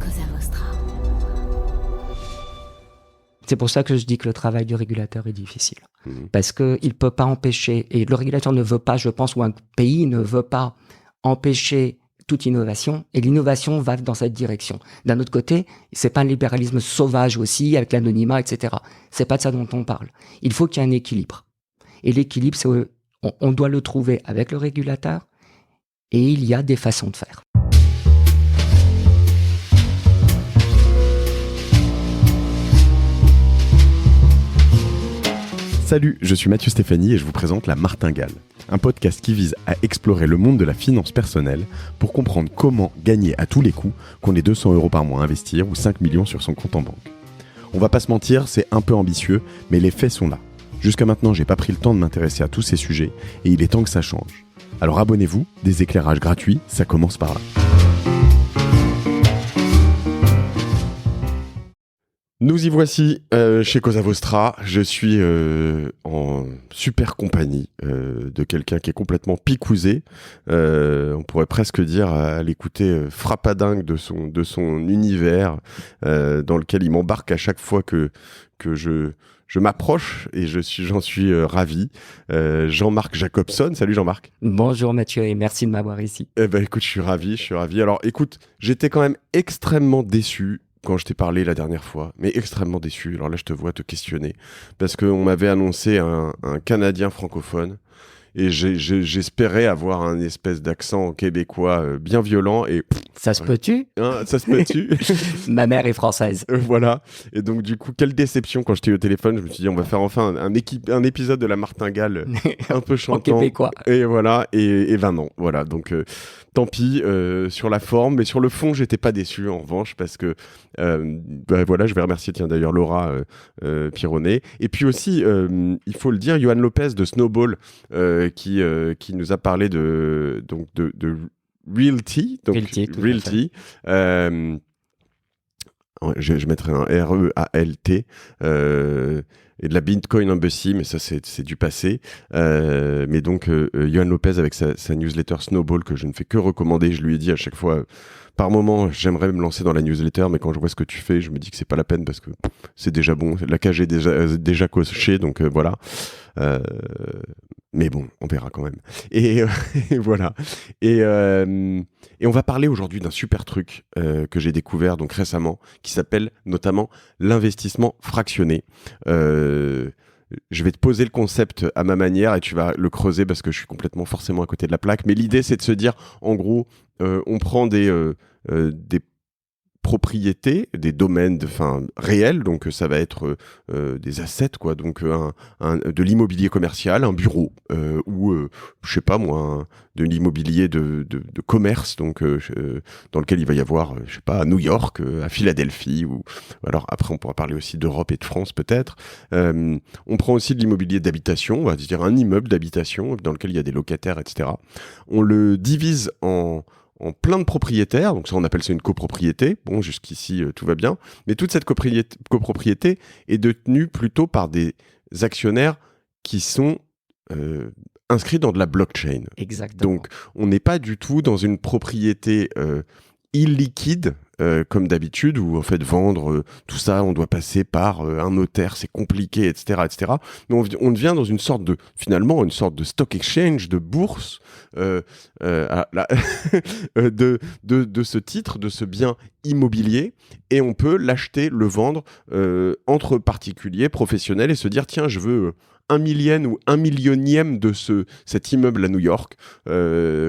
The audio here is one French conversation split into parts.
Cosa Vostra. C'est pour ça que je dis que le travail du régulateur est difficile. Parce qu'il ne peut pas empêcher, et le régulateur ne veut pas, je pense, ou un pays ne veut pas empêcher toute innovation, et l'innovation va dans cette direction. D'un autre côté, c'est pas un libéralisme sauvage aussi, avec l'anonymat, etc. C'est pas de ça dont on parle. Il faut qu'il y ait un équilibre. Et l'équilibre, on doit le trouver avec le régulateur, et il y a des façons de faire. Salut, je suis Mathieu Stéphanie et je vous présente La Martingale, un podcast qui vise à explorer le monde de la finance personnelle pour comprendre comment gagner à tous les coups, qu'on ait 200 € par mois à investir ou 5 millions sur son compte en banque. On va pas se mentir, c'est un peu ambitieux, mais les faits sont là. Jusqu'à maintenant, j'ai pas pris le temps de m'intéresser à tous ces sujets et il est temps que ça change. Alors abonnez-vous, des éclairages gratuits, ça commence par là. Nous y voici chez Cosa Vostra. Je suis en super compagnie de quelqu'un qui est complètement picousé. On pourrait presque dire à l'écouter frappadingue de son univers dans lequel il m'embarque à chaque fois que je m'approche et j'en suis ravi. Jean-Marc Jacobson. Salut Jean-Marc. Bonjour Mathieu et merci de m'avoir ici. Eh ben écoute, je suis ravi. Alors écoute, j'étais quand même extrêmement déçu quand je t'ai parlé la dernière fois, mais extrêmement déçu. Alors là, je te vois te questionner, parce qu'on m'avait annoncé un Canadien francophone, et j'espérais avoir un espèce d'accent québécois bien violent, et... Ça se peut-tu ? Ça se peut-tu ? Ma mère est française. Voilà. Et donc, du coup, quelle déception quand je t'ai eu au téléphone. Je me suis dit, on va faire enfin un épisode de La Martingale un peu chantant. En québécois. Et voilà. Et ben non. Voilà. Donc, tant pis sur la forme. Mais sur le fond, j'étais pas déçu, en revanche, parce que, voilà, je vais remercier, tiens, d'ailleurs, Laura Pironnet. Et puis aussi, il faut le dire, Johan Lopez de Snowball, qui nous a parlé de Realty, donc Realty. Je mettrai un REALT et de la Bitcoin Embassy, mais ça c'est du passé. Mais donc Johan Lopez avec sa newsletter Snowball que je ne fais que recommander. Je lui ai dit à chaque fois, par moment, j'aimerais me lancer dans la newsletter, mais quand je vois ce que tu fais, je me dis que c'est pas la peine parce que c'est déjà bon. La cage est déjà cochée, donc voilà. Mais bon, on verra quand même. Et voilà. Et on va parler aujourd'hui d'un super truc que j'ai découvert donc récemment, qui s'appelle notamment l'investissement fractionné. Je vais te poser le concept à ma manière et tu vas le creuser parce que je suis complètement forcément à côté de la plaque. Mais l'idée, c'est de se dire, en gros, on prend des propriétés, des domaines réels, donc ça va être des assets, quoi, donc de l'immobilier commercial, un bureau, ou je sais pas moi, de l'immobilier de commerce, donc dans lequel il va y avoir, je sais pas, à New York, à Philadelphie, ou alors après on pourra parler aussi d'Europe et de France peut-être. On prend aussi de l'immobilier d'habitation, on va dire un immeuble d'habitation dans lequel il y a des locataires, etc. On le divise en plein de propriétaires, donc ça on appelle ça une copropriété. Bon, jusqu'ici tout va bien, mais toute cette copropriété est détenue plutôt par des actionnaires qui sont inscrits dans de la blockchain. Exactement. Donc on n'est pas du tout dans une propriété illiquide, comme d'habitude, où en fait vendre tout ça, on doit passer par un notaire, c'est compliqué, etc., etc. Mais on devient dans une sorte de stock exchange, de bourse, de ce titre, de ce bien immobilier, et on peut l'acheter, le vendre entre particuliers, professionnels, et se dire tiens, je veux 1 millième ou 1 millionième de cet immeuble à New York,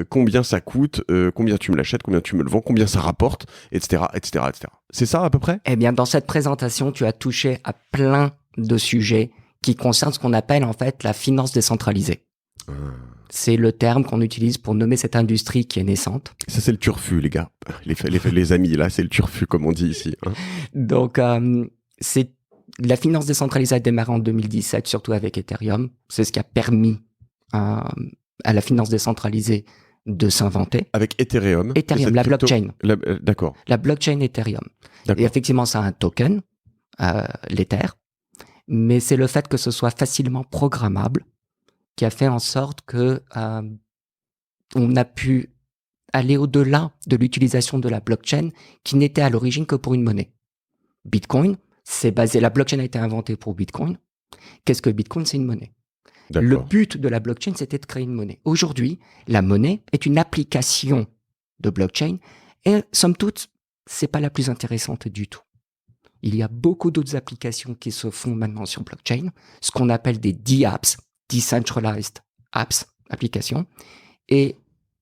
combien ça coûte, combien tu me l'achètes, combien tu me le vends, combien ça rapporte, etc., etc., etc. C'est ça à peu près ? Eh bien, dans cette présentation, tu as touché à plein de sujets qui concernent ce qu'on appelle en fait la finance décentralisée. C'est le terme qu'on utilise pour nommer cette industrie qui est naissante. Ça, c'est le turfu, les gars. Les amis, là, c'est le turfu, comme on dit ici. Hein. Donc, la finance décentralisée a démarré en 2017, surtout avec Ethereum. C'est ce qui a permis à la finance décentralisée de s'inventer. Avec Ethereum, la blockchain. D'accord. La blockchain Ethereum. D'accord. Et effectivement, ça a un token, l'Ether, mais c'est le fait que ce soit facilement programmable qui a fait en sorte que on a pu aller au-delà de l'utilisation de la blockchain qui n'était à l'origine que pour une monnaie. Bitcoin, la blockchain a été inventée pour Bitcoin. Qu'est-ce que Bitcoin? C'est une monnaie. D'accord. Le but de la blockchain, c'était de créer une monnaie. Aujourd'hui, la monnaie est une application de blockchain et, somme toute, c'est pas la plus intéressante du tout. Il y a beaucoup d'autres applications qui se font maintenant sur blockchain, ce qu'on appelle des DApps, Decentralized Apps, applications. Et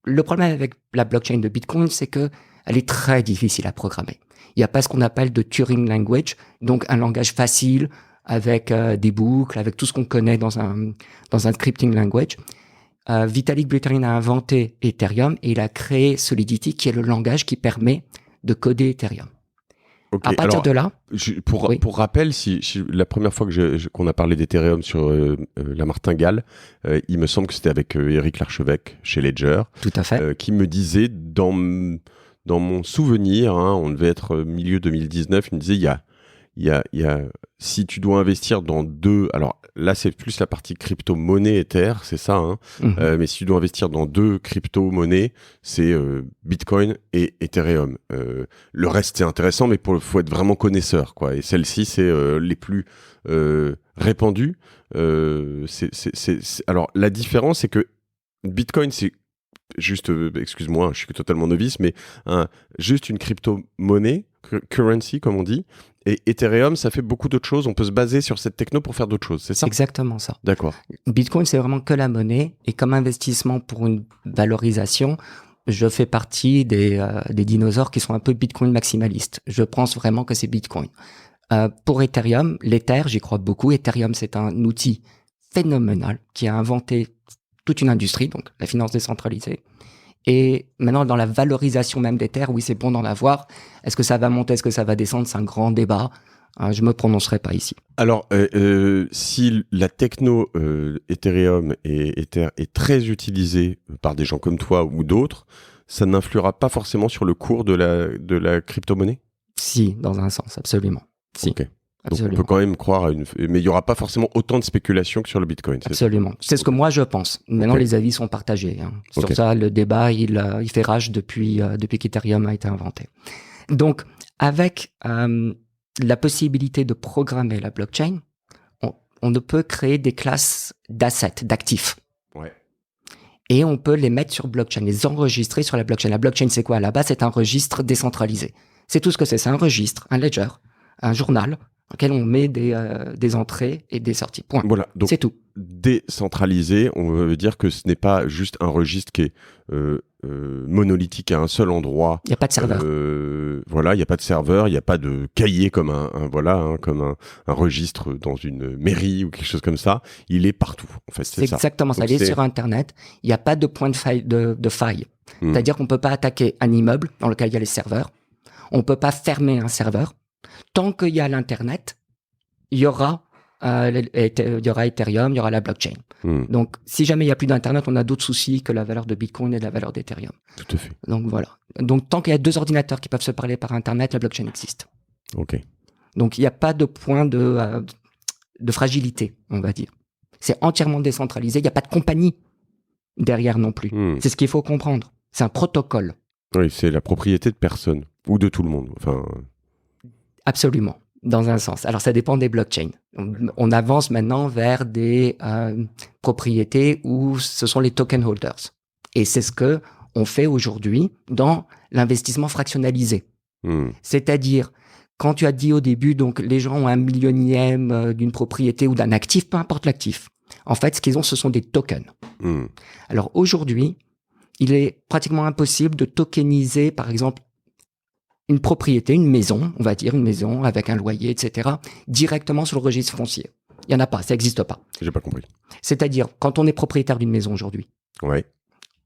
le problème avec la blockchain de Bitcoin, c'est que elle est très difficile à programmer. Il n'y a pas ce qu'on appelle de Turing Language, donc un langage facile avec des boucles, avec tout ce qu'on connaît dans un scripting language. Vitalik Buterin a inventé Ethereum et il a créé Solidity, qui est le langage qui permet de coder Ethereum. Okay, à partir de là... Pour rappel, si la première fois qu'on a parlé d'Ethereum sur la martingale, il me semble que c'était avec Éric Larchevêque chez Ledger. Tout à fait. Qui me disait, dans mon souvenir, on devait être milieu 2019, il me disait, il y a, si tu dois investir dans deux, alors là c'est plus la partie crypto-monnaie Ether, c'est ça, mais si tu dois investir dans deux crypto-monnaies, c'est Bitcoin et Ethereum. Le reste c'est intéressant, mais faut être vraiment connaisseur, quoi. Et celles-ci c'est les plus répandues. Alors la différence c'est que Bitcoin c'est juste, excuse-moi, je suis totalement novice, mais juste une crypto-monnaie, currency comme on dit. Et Ethereum, ça fait beaucoup d'autres choses. On peut se baser sur cette techno pour faire d'autres choses, c'est ça? Exactement ça. D'accord. Bitcoin, c'est vraiment que la monnaie. Et comme investissement pour une valorisation, je fais partie des dinosaures qui sont un peu Bitcoin maximalistes. Je pense vraiment que c'est Bitcoin. Pour Ethereum, l'Ether, j'y crois beaucoup. Ethereum, c'est un outil phénoménal qui a inventé toute une industrie, donc la finance décentralisée. Et maintenant, dans la valorisation même des terres, oui, c'est bon d'en avoir. Est-ce que ça va monter, est-ce que ça va descendre? C'est un grand débat. Je me prononcerai pas ici. Alors, si la techno Ethereum et Ether est très utilisée par des gens comme toi ou d'autres, ça n'influera pas forcément sur le cours de la crypto-monnaie? Si, dans un sens, absolument. Si. Ok. Absolument. Donc on peut quand même croire mais il n'y aura pas forcément autant de spéculation que sur le Bitcoin. Absolument. C'est ce que moi je pense. Maintenant, les avis sont partagés. Sur ça, le débat, il fait rage depuis qu'Ethereum a été inventé. Donc, avec la possibilité de programmer la blockchain, on ne peut créer des classes d'assets, d'actifs. Ouais. Et on peut les mettre sur blockchain, les enregistrer sur la blockchain. La blockchain, c'est quoi? À la base, c'est un registre décentralisé. C'est tout ce que c'est. C'est un registre, un ledger, un journal, dans lequel on met des entrées et des sorties. Point. Voilà, donc c'est tout. Décentralisé, on veut dire que ce n'est pas juste un registre qui est monolithique à un seul endroit. Il n'y a pas de serveur. Voilà, il n'y a pas de serveur, il n'y a pas de cahier comme comme un registre dans une mairie ou quelque chose comme ça. Il est partout. En fait, c'est ça. Exactement ça. Il est sur Internet. Il n'y a pas de point de faille. C'est-à-dire qu'on ne peut pas attaquer un immeuble dans lequel il y a les serveurs. On ne peut pas fermer un serveur. Tant qu'il y a l'Internet, il y aura Ethereum, il y aura la blockchain. Donc, si jamais il n'y a plus d'Internet, on a d'autres soucis que la valeur de Bitcoin et la valeur d'Ethereum. Tout à fait. Donc, voilà. Donc, tant qu'il y a deux ordinateurs qui peuvent se parler par Internet, la blockchain existe. OK. Donc, il n'y a pas de point de fragilité, on va dire. C'est entièrement décentralisé. Il n'y a pas de compagnie derrière non plus. C'est ce qu'il faut comprendre. C'est un protocole. Oui, c'est la propriété de personne ou de tout le monde. Enfin... Absolument, dans un sens. Alors, ça dépend des blockchains. On avance maintenant vers des propriétés où ce sont les token holders. Et c'est ce que on fait aujourd'hui dans l'investissement fractionnalisé. C'est-à-dire, quand tu as dit au début, donc les gens ont 1/10000000 d'une propriété ou d'un actif, peu importe l'actif. En fait, ce qu'ils ont, ce sont des tokens. Alors aujourd'hui, il est pratiquement impossible de tokeniser, par exemple, une propriété, une maison, on va dire une maison avec un loyer, etc., directement sur le registre foncier. Il n'y en a pas, ça n'existe pas. J'ai pas compris. C'est-à-dire, quand on est propriétaire d'une maison aujourd'hui, ouais.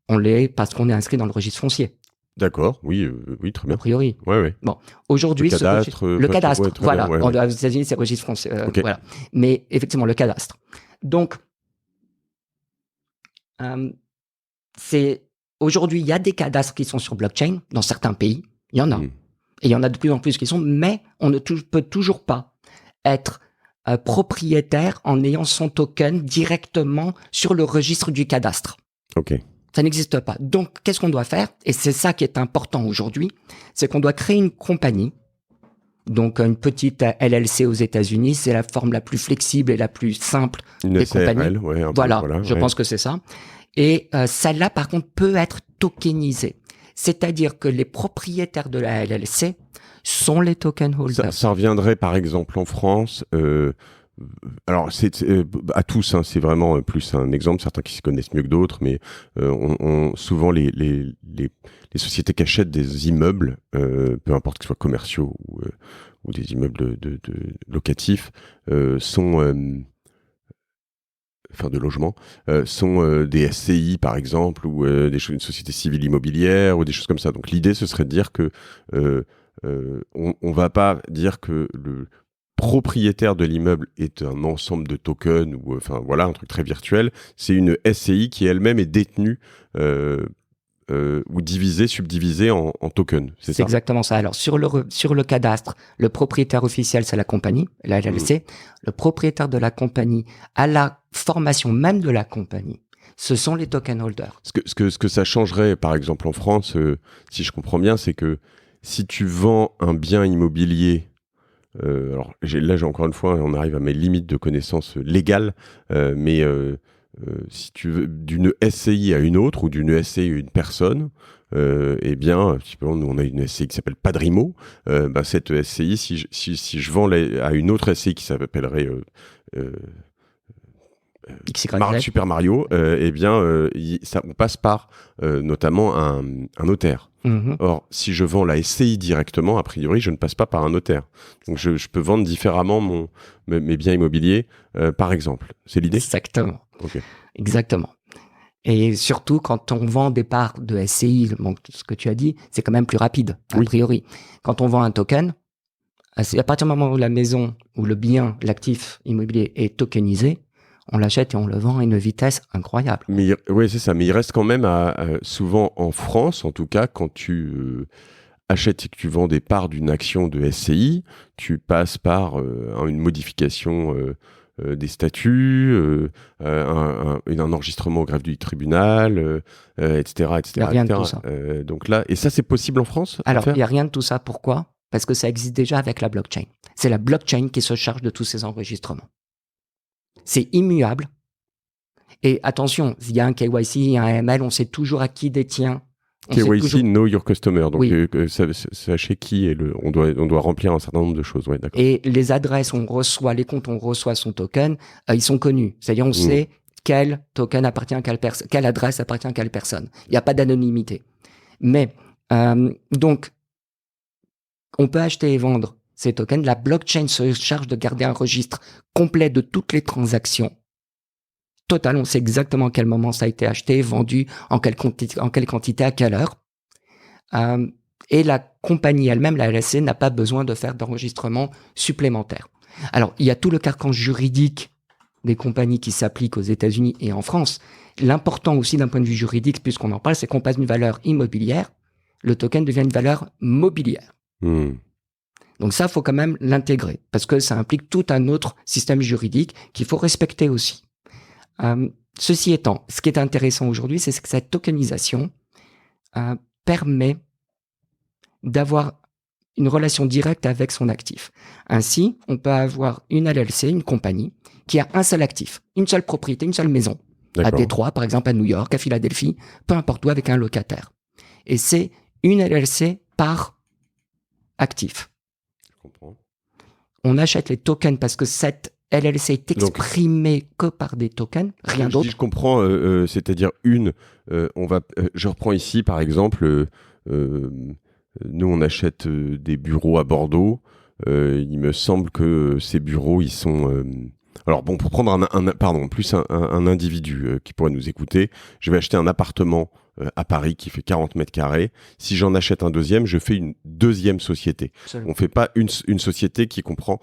On l'est parce qu'on est inscrit dans le registre foncier. D'accord, oui, très bien. A priori. Ouais. Bon, aujourd'hui, le cadastre, voilà. Bien, aux États-Unis, c'est le registre foncier. Okay. Voilà. Mais effectivement, le cadastre. Donc, aujourd'hui, il y a des cadastres qui sont sur blockchain dans certains pays. Il y en a. Et il y en a de plus en plus qui sont, mais on ne peut toujours pas être propriétaire en ayant son token directement sur le registre du cadastre. Ok. Ça n'existe pas. Donc, qu'est-ce qu'on doit faire? Et c'est ça qui est important aujourd'hui, c'est qu'on doit créer une compagnie. Donc, une petite LLC aux États-Unis, c'est la forme la plus flexible et la plus simple des compagnies. Ouais, voilà, je pense que c'est ça. Et celle-là, par contre, peut être tokenisée. C'est-à-dire que les propriétaires de la LLC sont les token holders. Ça reviendrait, par exemple, en France... alors, c'est à tous, hein, c'est vraiment plus un exemple, certains qui s'y connaissent mieux que d'autres, mais souvent les sociétés qui achètent des immeubles, peu importe qu'ils soient commerciaux ou des immeubles de locatifs, sont... enfin de logement, sont des SCI par exemple, ou une société civile immobilière, ou des choses comme ça. Donc l'idée, ce serait de dire que on va pas dire que le propriétaire de l'immeuble est un ensemble de tokens, ou enfin voilà, un truc très virtuel. C'est une SCI qui elle-même est détenue ou subdivisée en tokens. C'est ça? Exactement ça. Alors sur le cadastre, le propriétaire officiel, c'est la compagnie, la LLC. Le propriétaire de la compagnie, à la formation même de la compagnie, ce sont les token holders. Ce que ça changerait, par exemple en France, si je comprends bien, c'est que si tu vends un bien immobilier, alors là j'ai encore une fois, on arrive à mes limites de connaissances légales, mais si tu veux d'une SCI à une autre, ou d'une SCI à une personne, eh bien, nous on a une SCI qui s'appelle Padrimo, cette SCI, si je vends à une autre SCI qui s'appellerait Super Mario, eh bien, on passe par notamment un notaire. Mm-hmm. Or, si je vends la SCI directement, a priori, je ne passe pas par un notaire. Donc, je peux vendre différemment mes biens immobiliers, par exemple. C'est l'idée ? Exactement. Okay. Exactement. Et surtout, quand on vend des parts de SCI, donc, ce que tu as dit, c'est quand même plus rapide, a priori. Quand on vend un token, à partir du moment où la maison, ou le bien, l'actif immobilier est tokenisé, on l'achète et on le vend à une vitesse incroyable. Oui, c'est ça. Mais il reste quand même souvent en France, en tout cas, quand tu achètes et que tu vends des parts d'une action de SCI, tu passes par une modification des statuts, un enregistrement au greffe du tribunal, etc. Il n'y a rien de tout ça. Donc là, et ça, c'est possible en France ? Alors, il n'y a rien de tout ça. Pourquoi ? Parce que ça existe déjà avec la blockchain. C'est la blockchain qui se charge de tous ces enregistrements. C'est immuable. Et attention, il y a un KYC, il y a un AML, on sait toujours à qui détient. KYC, Know Your Customer. Donc, oui. Sachez qui est on doit remplir un certain nombre de choses. Ouais, d'accord. Et les adresses, les comptes, on reçoit son token, ils sont connus. C'est-à-dire, on sait quel token appartient à quelle personne, quelle adresse appartient à quelle personne. Il n'y a pas d'anonymité. Mais, donc, on peut acheter et vendre ces tokens. La blockchain se charge de garder un registre complet de toutes les transactions. Total, on sait exactement à quel moment ça a été acheté, vendu, en quelle quantité, à quelle heure. Et la compagnie elle-même, la LLC, n'a pas besoin de faire d'enregistrement supplémentaire. Alors, il y a tout le carcan juridique des compagnies qui s'appliquent aux États-Unis et en France. L'important aussi d'un point de vue juridique, puisqu'on en parle, c'est qu'on passe d'une valeur immobilière, le token devient une valeur mobilière. Donc ça, il faut quand même l'intégrer, parce que ça implique tout un autre système juridique qu'il faut respecter aussi. Ceci étant, ce qui est intéressant aujourd'hui, c'est que cette tokenisation permet d'avoir une relation directe avec son actif. Ainsi, on peut avoir une LLC, une compagnie, qui a un seul actif, une seule propriété, une seule maison. À Détroit, par exemple, à New York, à Philadelphie, peu importe où, avec un locataire. Et c'est une LLC par actif. Je comprends. On achète les tokens parce que cette LLC est exprimée que par des tokens, rien d'autre. Je comprends, c'est-à-dire je reprends ici, par exemple, nous on achète des bureaux à Bordeaux. Il me semble que ces bureaux, ils sont... alors bon, pour prendre un individu qui pourrait nous écouter, je vais acheter un appartement à Paris qui fait 40 mètres carrés. Si j'en achète un deuxième, je fais une deuxième société. Absolument. On ne fait pas une société qui comprend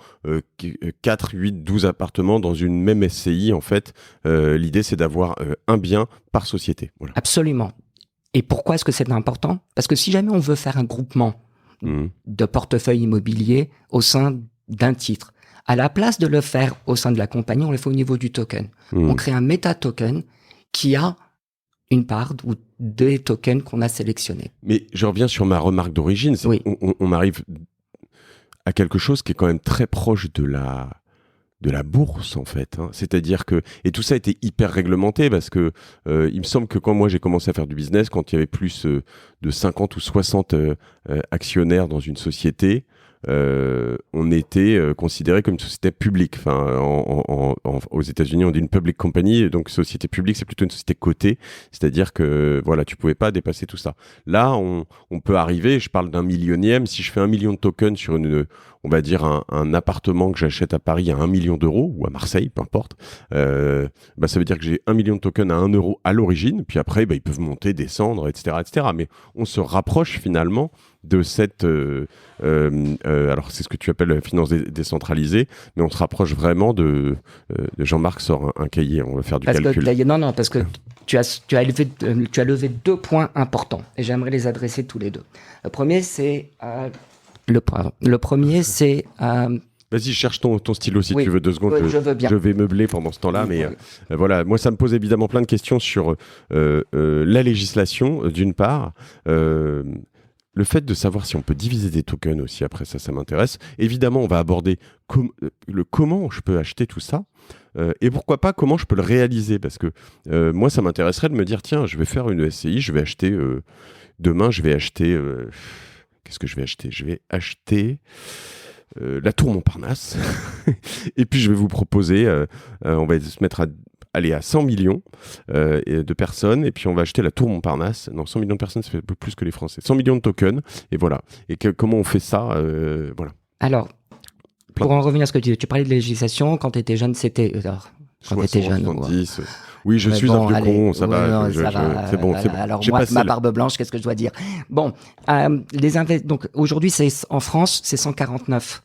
4, 8, 12 appartements dans une même SCI. En fait, l'idée, c'est d'avoir un bien par société. Voilà. Absolument. Et pourquoi est-ce que c'est important ? Parce que si jamais on veut faire un groupement de portefeuille immobilier au sein d'un titre, à la place de le faire au sein de la compagnie, on le fait au niveau du token. On crée un méta-token qui a une part ou des tokens qu'on a sélectionnés. Mais je reviens sur ma remarque d'origine. Oui. On arrive à quelque chose qui est quand même très proche de la bourse, en fait. Hein. C'est-à-dire que... Et tout ça a été hyper réglementé parce que il me semble que quand moi j'ai commencé à faire du business, quand il y avait plus de 50 ou 60 actionnaires dans une société, on était considéré comme une société publique. Enfin, aux États-Unis, on dit une public company, donc société publique, c'est plutôt une société cotée, c'est-à-dire que voilà, tu pouvais pas dépasser tout ça. Là, on peut arriver. Je parle d'un millionième. Si je fais 1 million de tokens sur on va dire un appartement que j'achète à Paris à 1 million d'euros ou à Marseille, peu importe, ça veut dire que j'ai 1 million de tokens à 1 euro à l'origine. Puis après, ils peuvent monter, descendre, etc., etc. Mais on se rapproche finalement de cette alors c'est ce que tu appelles la finance décentralisée, mais on se rapproche vraiment de Jean-Marc sort un cahier, on va faire du calcul. Parce que tu as levé 2 points importants et j'aimerais les adresser tous les deux. Le premier c'est Vas-y, cherche ton stylo si tu veux 2 secondes. Oui, je veux bien. Je vais meubler pendant ce temps-là, mais voilà, moi ça me pose évidemment plein de questions sur la législation d'une part. Le fait de savoir si on peut diviser des tokens aussi, après ça m'intéresse. Évidemment, on va aborder comment je peux acheter tout ça et pourquoi pas comment je peux le réaliser. Parce que moi, ça m'intéresserait de me dire, tiens, je vais faire une SCI, je vais acheter, demain, je vais acheter... qu'est-ce que je vais acheter ? Je vais acheter... la tour Montparnasse. Et puis, je vais vous proposer, on va se mettre à 100 millions de personnes, et puis on va acheter la tour Montparnasse. Non, 100 millions de personnes, ça fait un peu plus que les Français. 100 millions de tokens, et voilà. Et comment on fait ça voilà. Alors, pour en revenir à ce que tu parlais de législation, quand tu étais jeune, c'était... Quand tu étais jeune, 70, oui, je suis un vieux con, ça va. C'est bon. Alors, moi, ma barbe blanche, qu'est-ce que je dois dire ? Bon, donc aujourd'hui, en France, c'est 149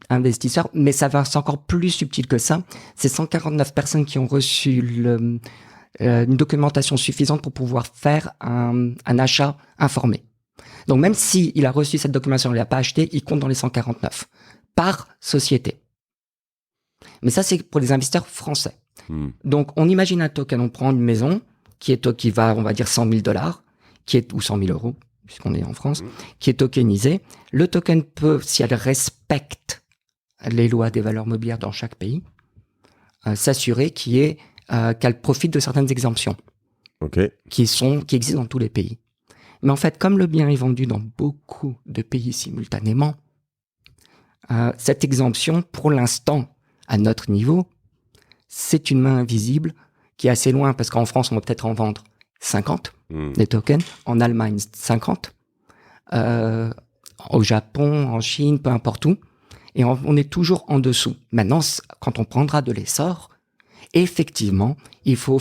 investisseurs, mais c'est encore plus subtil que ça. C'est 149 personnes qui ont reçu une documentation suffisante pour pouvoir faire un achat informé. Donc même s'il a reçu cette documentation, il ne l'a pas acheté, il compte dans les 149 par société. Mais ça, c'est pour les investisseurs français. Donc on imagine un token, on prend une maison qui va, on va dire, $100,000, ou 100 000 euros, puisqu'on est en France, qui est tokenisé. Le token peut, si elle respecte les lois des valeurs mobilières dans chaque pays, s'assurer qu'elle profite de certaines exemptions qui existent dans tous les pays. Mais en fait, comme le bien est vendu dans beaucoup de pays simultanément, cette exemption, pour l'instant, à notre niveau, c'est une main invisible qui est assez loin, parce qu'en France, on va peut-être en vendre 50 des tokens, en Allemagne 50, au Japon, en Chine, peu importe où, et on est toujours en dessous. Maintenant, quand on prendra de l'essor, effectivement, il faut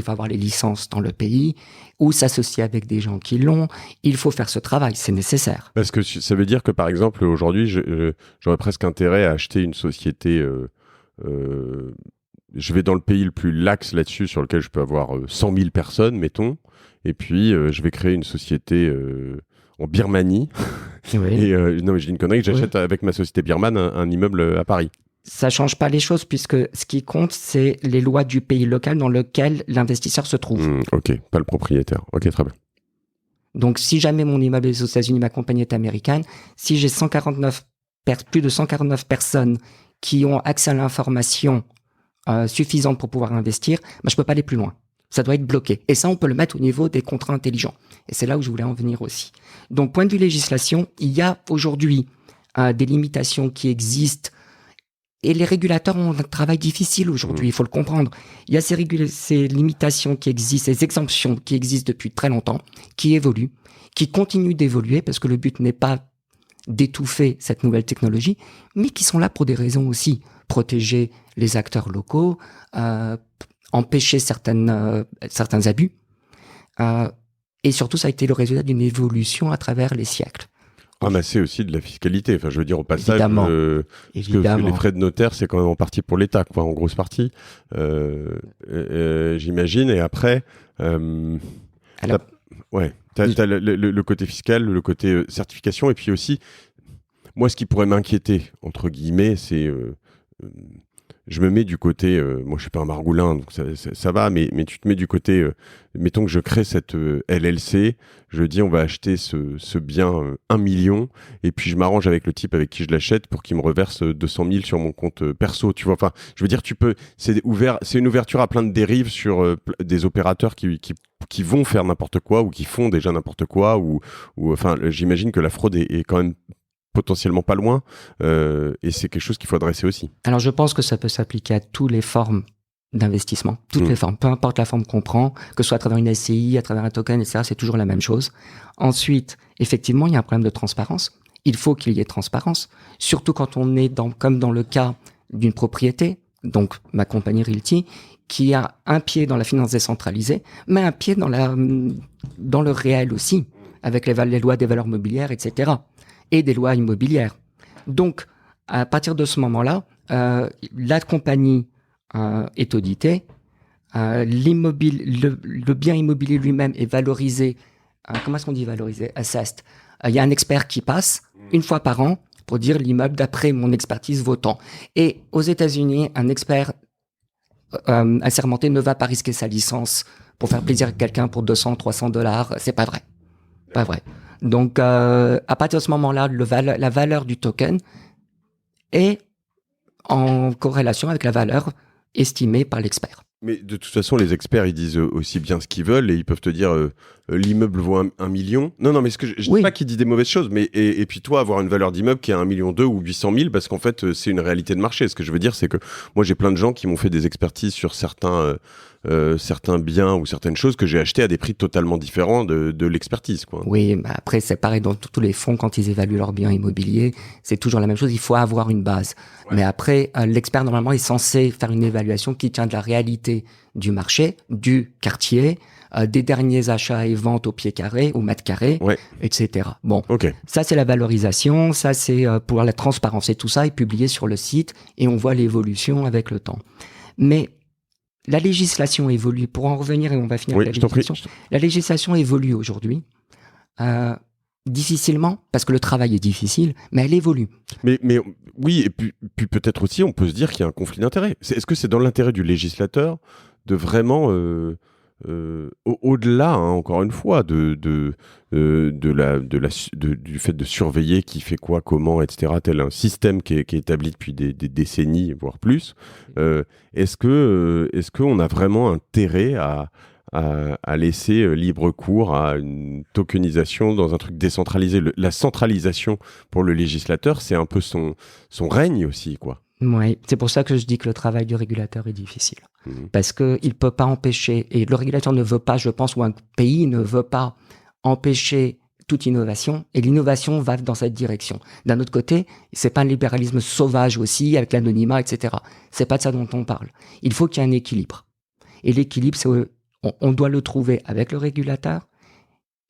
avoir les licences dans le pays, ou s'associer avec des gens qui l'ont. Il faut faire ce travail, c'est nécessaire. Parce que ça veut dire que, par exemple, aujourd'hui, j'aurais presque intérêt à acheter une société... je vais dans le pays le plus lax là-dessus, sur lequel je peux avoir 100 000 personnes, mettons, et puis je vais créer une société en Birmanie. Oui. Et non, mais j'ai une connerie, j'achète avec ma société birmane un immeuble à Paris. Ça change pas les choses, puisque ce qui compte, c'est les lois du pays local dans lequel l'investisseur se trouve. Ok, pas le propriétaire. Ok, très bien. Donc, si jamais mon immeuble est aux États-Unis, ma compagnie est américaine, si j'ai plus de 149 personnes qui ont accès à l'information suffisante pour pouvoir investir, je peux pas aller plus loin. Ça doit être bloqué. Et ça, on peut le mettre au niveau des contrats intelligents. Et c'est là où je voulais en venir aussi. Donc, point de vue législation, il y a aujourd'hui des limitations qui existent. Et les régulateurs ont un travail difficile aujourd'hui, il faut le comprendre. Il y a ces limitations qui existent, ces exemptions qui existent depuis très longtemps, qui évoluent, qui continuent d'évoluer, parce que le but n'est pas d'étouffer cette nouvelle technologie, mais qui sont là pour des raisons aussi. Protéger les acteurs locaux, empêcher certains abus. Et surtout, ça a été le résultat d'une évolution à travers les siècles. C'est aussi de la fiscalité. Enfin, je veux dire, au passage, Évidemment. Parce que les frais de notaire, c'est quand même en partie pour l'État, quoi, en grosse partie, j'imagine. Et après, t'as le côté fiscal, le côté certification, et puis aussi, moi, ce qui pourrait m'inquiéter, entre guillemets, c'est... je me mets du côté, moi je suis pas un margoulin, donc ça va, mais tu te mets du côté, mettons que je crée cette LLC, je dis on va acheter ce bien 1 million, et puis je m'arrange avec le type avec qui je l'achète pour qu'il me reverse 200 000 sur mon compte perso, tu vois. Enfin, je veux dire, c'est une ouverture à plein de dérives sur des opérateurs qui vont faire n'importe quoi ou qui font déjà n'importe quoi, ou enfin, j'imagine que la fraude est quand même potentiellement pas loin, et c'est quelque chose qu'il faut adresser aussi. Alors je pense que ça peut s'appliquer à toutes les formes d'investissement, toutes les formes, peu importe la forme qu'on prend, que ce soit à travers une SCI, à travers un token, etc., c'est toujours la même chose. Ensuite, effectivement, il y a un problème de transparence. Il faut qu'il y ait transparence, surtout quand on est comme dans le cas d'une propriété, donc ma compagnie Realty, qui a un pied dans la finance décentralisée, mais un pied dans le réel aussi, avec les lois des valeurs mobilières, etc., et des lois immobilières. Donc, à partir de ce moment-là, la compagnie est auditée, le bien immobilier lui-même est valorisé. Comment est-ce qu'on dit valorisé? Assessed. Il y a un expert qui passe une fois par an pour dire l'immeuble d'après mon expertise vaut tant. Et aux États-Unis, un expert assermenté ne va pas risquer sa licence pour faire plaisir à quelqu'un pour 200, $300. C'est pas vrai. Pas vrai. Donc, à partir de ce moment-là, la valeur du token est en corrélation avec la valeur estimée par l'expert. Mais de toute façon, les experts, ils disent aussi bien ce qu'ils veulent et ils peuvent te dire l'immeuble vaut 1 million. Non, mais je dis pas qu'ils disent des mauvaises choses, mais et puis toi, avoir une valeur d'immeuble qui est 1,2 million ou 800 000, parce qu'en fait, c'est une réalité de marché. Ce que je veux dire, c'est que moi, j'ai plein de gens qui m'ont fait des expertises sur certains biens ou certaines choses que j'ai achetées à des prix totalement différents de l'expertise, quoi. Oui, mais après, c'est pareil dans tous les fonds, quand ils évaluent leurs biens immobiliers, c'est toujours la même chose, il faut avoir une base. Ouais. Mais après, l'expert, normalement, est censé faire une évaluation qui tient de la réalité du marché, du quartier, des derniers achats et ventes au pied carré, au mètre carré, ouais, etc. Bon, okay. Ça, c'est la valorisation, ça, c'est pour la transparence. Et tout ça est publié sur le site et on voit l'évolution avec le temps. Mais la législation évolue. Pour en revenir, et on va finir avec la législation. La législation évolue aujourd'hui. Difficilement, parce que le travail est difficile, mais elle évolue. Mais oui, et puis peut-être aussi, on peut se dire qu'il y a un conflit d'intérêts. Est-ce que c'est dans l'intérêt du législateur de vraiment, au-delà, hein, encore une fois, du fait de surveiller qui fait quoi, comment, etc., tel un système qui est établi depuis des décennies, voire plus, est-ce qu'on a vraiment intérêt à laisser libre cours à une tokenisation dans un truc décentralisé? La centralisation pour le législateur, c'est un peu son règne aussi, quoi. Oui, c'est pour ça que je dis que le travail du régulateur est difficile. Parce qu'il ne peut pas empêcher, et le régulateur ne veut pas, je pense, ou un pays ne veut pas empêcher toute innovation, et l'innovation va dans cette direction. D'un autre côté, c'est pas un libéralisme sauvage aussi, avec l'anonymat, etc. C'est pas de ça dont on parle. Il faut qu'il y ait un équilibre. Et l'équilibre, on doit le trouver avec le régulateur,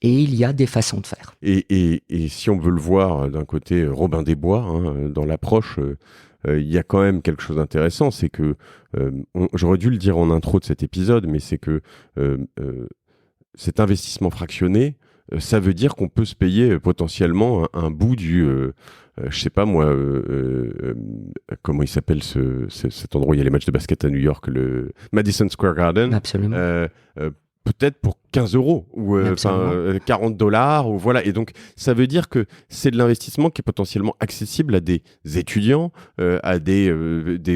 et il y a des façons de faire. Et si on veut le voir d'un côté Robin des Bois, hein, dans l'approche, il y a quand même quelque chose d'intéressant, c'est que, j'aurais dû le dire en intro de cet épisode, mais c'est que cet investissement fractionné, ça veut dire qu'on peut se payer potentiellement un bout du... je sais pas moi, comment il s'appelle cet endroit où il y a les matchs de basket à New York, le Madison Square Garden. Absolument. Peut-être pour 15 € ou $40, ou voilà. Et donc, ça veut dire que c'est de l'investissement qui est potentiellement accessible à des étudiants, à des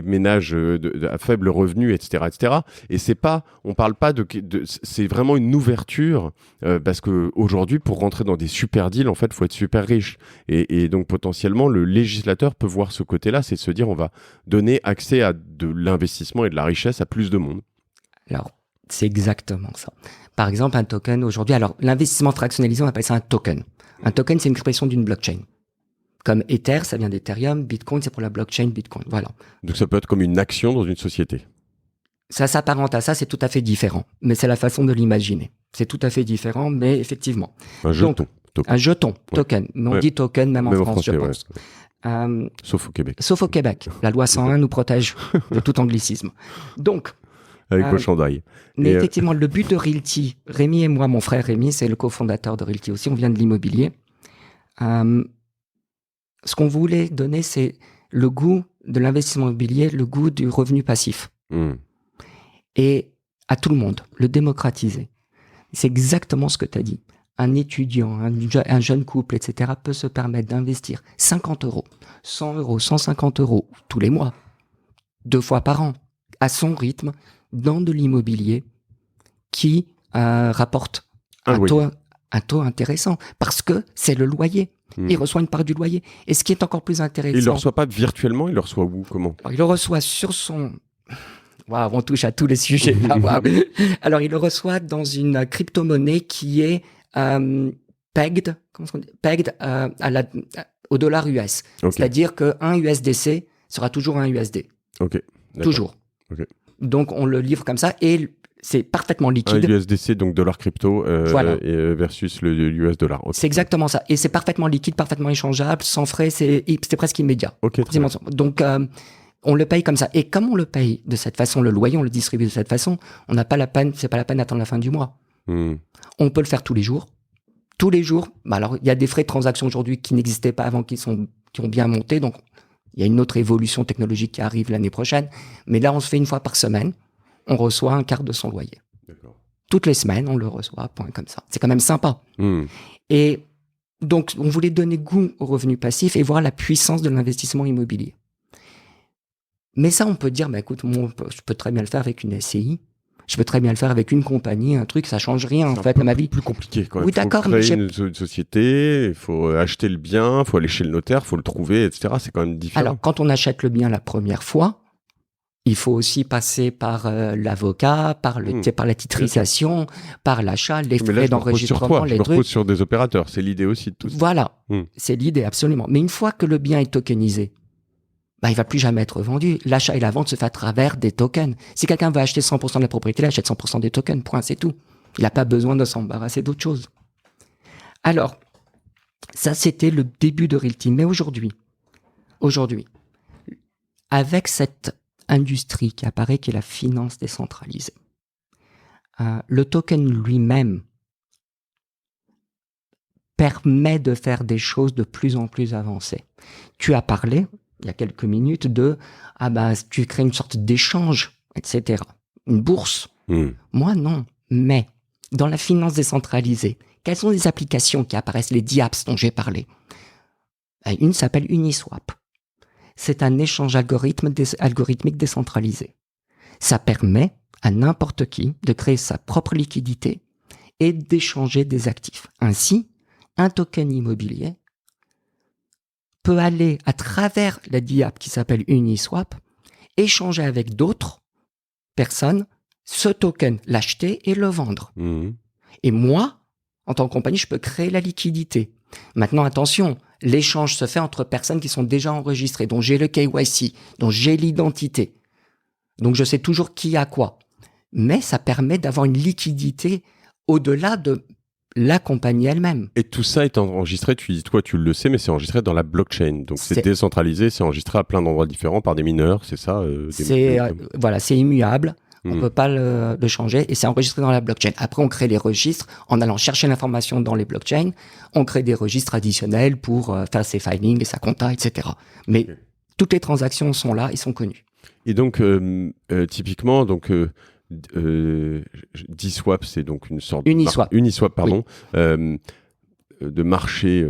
ménages à faible revenu, etc., etc. Et on parle pas c'est vraiment une ouverture, parce que aujourd'hui, pour rentrer dans des super deals, en fait, faut être super riche. Et donc, potentiellement, le législateur peut voir ce côté-là, c'est de se dire, on va donner accès à de l'investissement et de la richesse à plus de monde. Alors, c'est exactement ça. Par exemple, un token aujourd'hui, alors l'investissement fractionnalisé, on appelle ça un token. Un token, c'est une expression d'une blockchain. Comme Ether, ça vient d'Ethereum, Bitcoin, c'est pour la blockchain Bitcoin. Voilà. Donc ça peut être comme une action dans une société. Ça s'apparente à ça, c'est tout à fait différent. Mais c'est la façon de l'imaginer. C'est tout à fait différent, mais effectivement. Un jeton. Un jeton, token. Mais on dit token même en France, je pense. Ouais. Sauf au Québec. Sauf au Québec. La loi 101 nous protège de tout anglicisme. Donc, avec vos chandails. Mais effectivement, le but de Realty, Rémi et moi, mon frère Rémi, c'est le cofondateur de Realty aussi, on vient de l'immobilier. Ce qu'on voulait donner, c'est le goût de l'investissement immobilier, le goût du revenu passif. Et à tout le monde, le démocratiser. C'est exactement ce que tu as dit. Un étudiant, un jeune couple, etc., peut se permettre d'investir 50 €, 100 €, 150 € tous les mois, 2 fois par an, à son rythme, dans de l'immobilier qui rapporte un taux intéressant, parce que c'est le loyer. Il reçoit une part du loyer. Et ce qui est encore plus intéressant... Il ne le reçoit pas virtuellement, il le reçoit où? Comment? Alors, il le reçoit sur son... Waouh, on touche à tous les sujets. Alors, il le reçoit dans une crypto-monnaie qui est pegged au dollar US. Okay. C'est-à-dire qu'un USDC sera toujours un USD. Ok. Toujours. Okay. Donc, on le livre comme ça et c'est parfaitement liquide. Un USDC, donc dollar crypto, voilà. Versus le US dollar. Okay. C'est exactement ça. Et c'est parfaitement liquide, parfaitement échangeable, sans frais, c'est presque immédiat. Ok. Donc, on le paye comme ça. Et comme on le paye de cette façon, le loyer, on le distribue de cette façon, on n'a pas la peine, c'est pas la peine d'attendre la fin du mois. On peut le faire tous les jours. Tous les jours. Bah alors, il y a des frais de transaction aujourd'hui qui n'existaient pas avant, qui ont bien monté. Donc, il y a une autre évolution technologique qui arrive l'année prochaine. Mais là, on se fait une fois par semaine. On reçoit un quart de son loyer. D'accord. Toutes les semaines, on le reçoit, point comme ça. C'est quand même sympa. Et donc, on voulait donner goût au revenu passif et voir la puissance de l'investissement immobilier. Mais ça, on peut dire, bah, écoute, je peux très bien le faire avec une SCI. Je peux très bien le faire avec une compagnie, un truc, ça change rien en fait à ma vie. C'est plus compliqué quand même. Oui, d'accord. Il faut créer une société, il faut acheter le bien, il faut aller chez le notaire, il faut le trouver, etc. C'est quand même différent. Alors, quand on achète le bien la première fois, il faut aussi passer par l'avocat, par la titrisation, par l'achat, les frais d'enregistrement, les trucs. Je me repose sur des opérateurs, c'est l'idée aussi de tout ça. Voilà, c'est l'idée absolument. Mais une fois que le bien est tokenisé, bah, il va plus jamais être vendu. L'achat et la vente se fait à travers des tokens. Si quelqu'un veut acheter 100% de la propriété, il achète 100% des tokens, point, c'est tout. Il n'a pas besoin de s'embarrasser d'autre chose. Alors, ça c'était le début de Realty. Mais aujourd'hui, avec cette industrie qui apparaît, qui est la finance décentralisée, le token lui-même permet de faire des choses de plus en plus avancées. Tu as parlé il y a quelques minutes tu crées une sorte d'échange, etc. Une bourse. Moi, non. Mais dans la finance décentralisée, quelles sont les applications qui apparaissent, les DApps dont j'ai parlé? Une s'appelle Uniswap. C'est un échange algorithmique décentralisé. Ça permet à n'importe qui de créer sa propre liquidité et d'échanger des actifs. Ainsi, un token immobilier peut aller à travers la DApp qui s'appelle Uniswap, échanger avec d'autres personnes, ce token, l'acheter et le vendre. Et moi, en tant que compagnie, je peux créer la liquidité. Maintenant, attention, l'échange se fait entre personnes qui sont déjà enregistrées, dont j'ai le KYC, dont j'ai l'identité. Donc, je sais toujours qui a quoi. Mais ça permet d'avoir une liquidité au-delà de la compagnie elle-même. Et tout ça est enregistré, tu le sais, mais c'est enregistré dans la blockchain. Donc c'est décentralisé, c'est enregistré à plein d'endroits différents par des mineurs, c'est ça Voilà, c'est immuable, on ne peut pas le changer et c'est enregistré dans la blockchain. Après, on crée les registres en allant chercher l'information dans les blockchains. On crée des registres additionnels pour faire ses filings et sa compta, etc. Mais toutes les transactions sont là et sont connues. Et donc, typiquement, DSwap, c'est donc une sorte Uniswap, pardon, de marché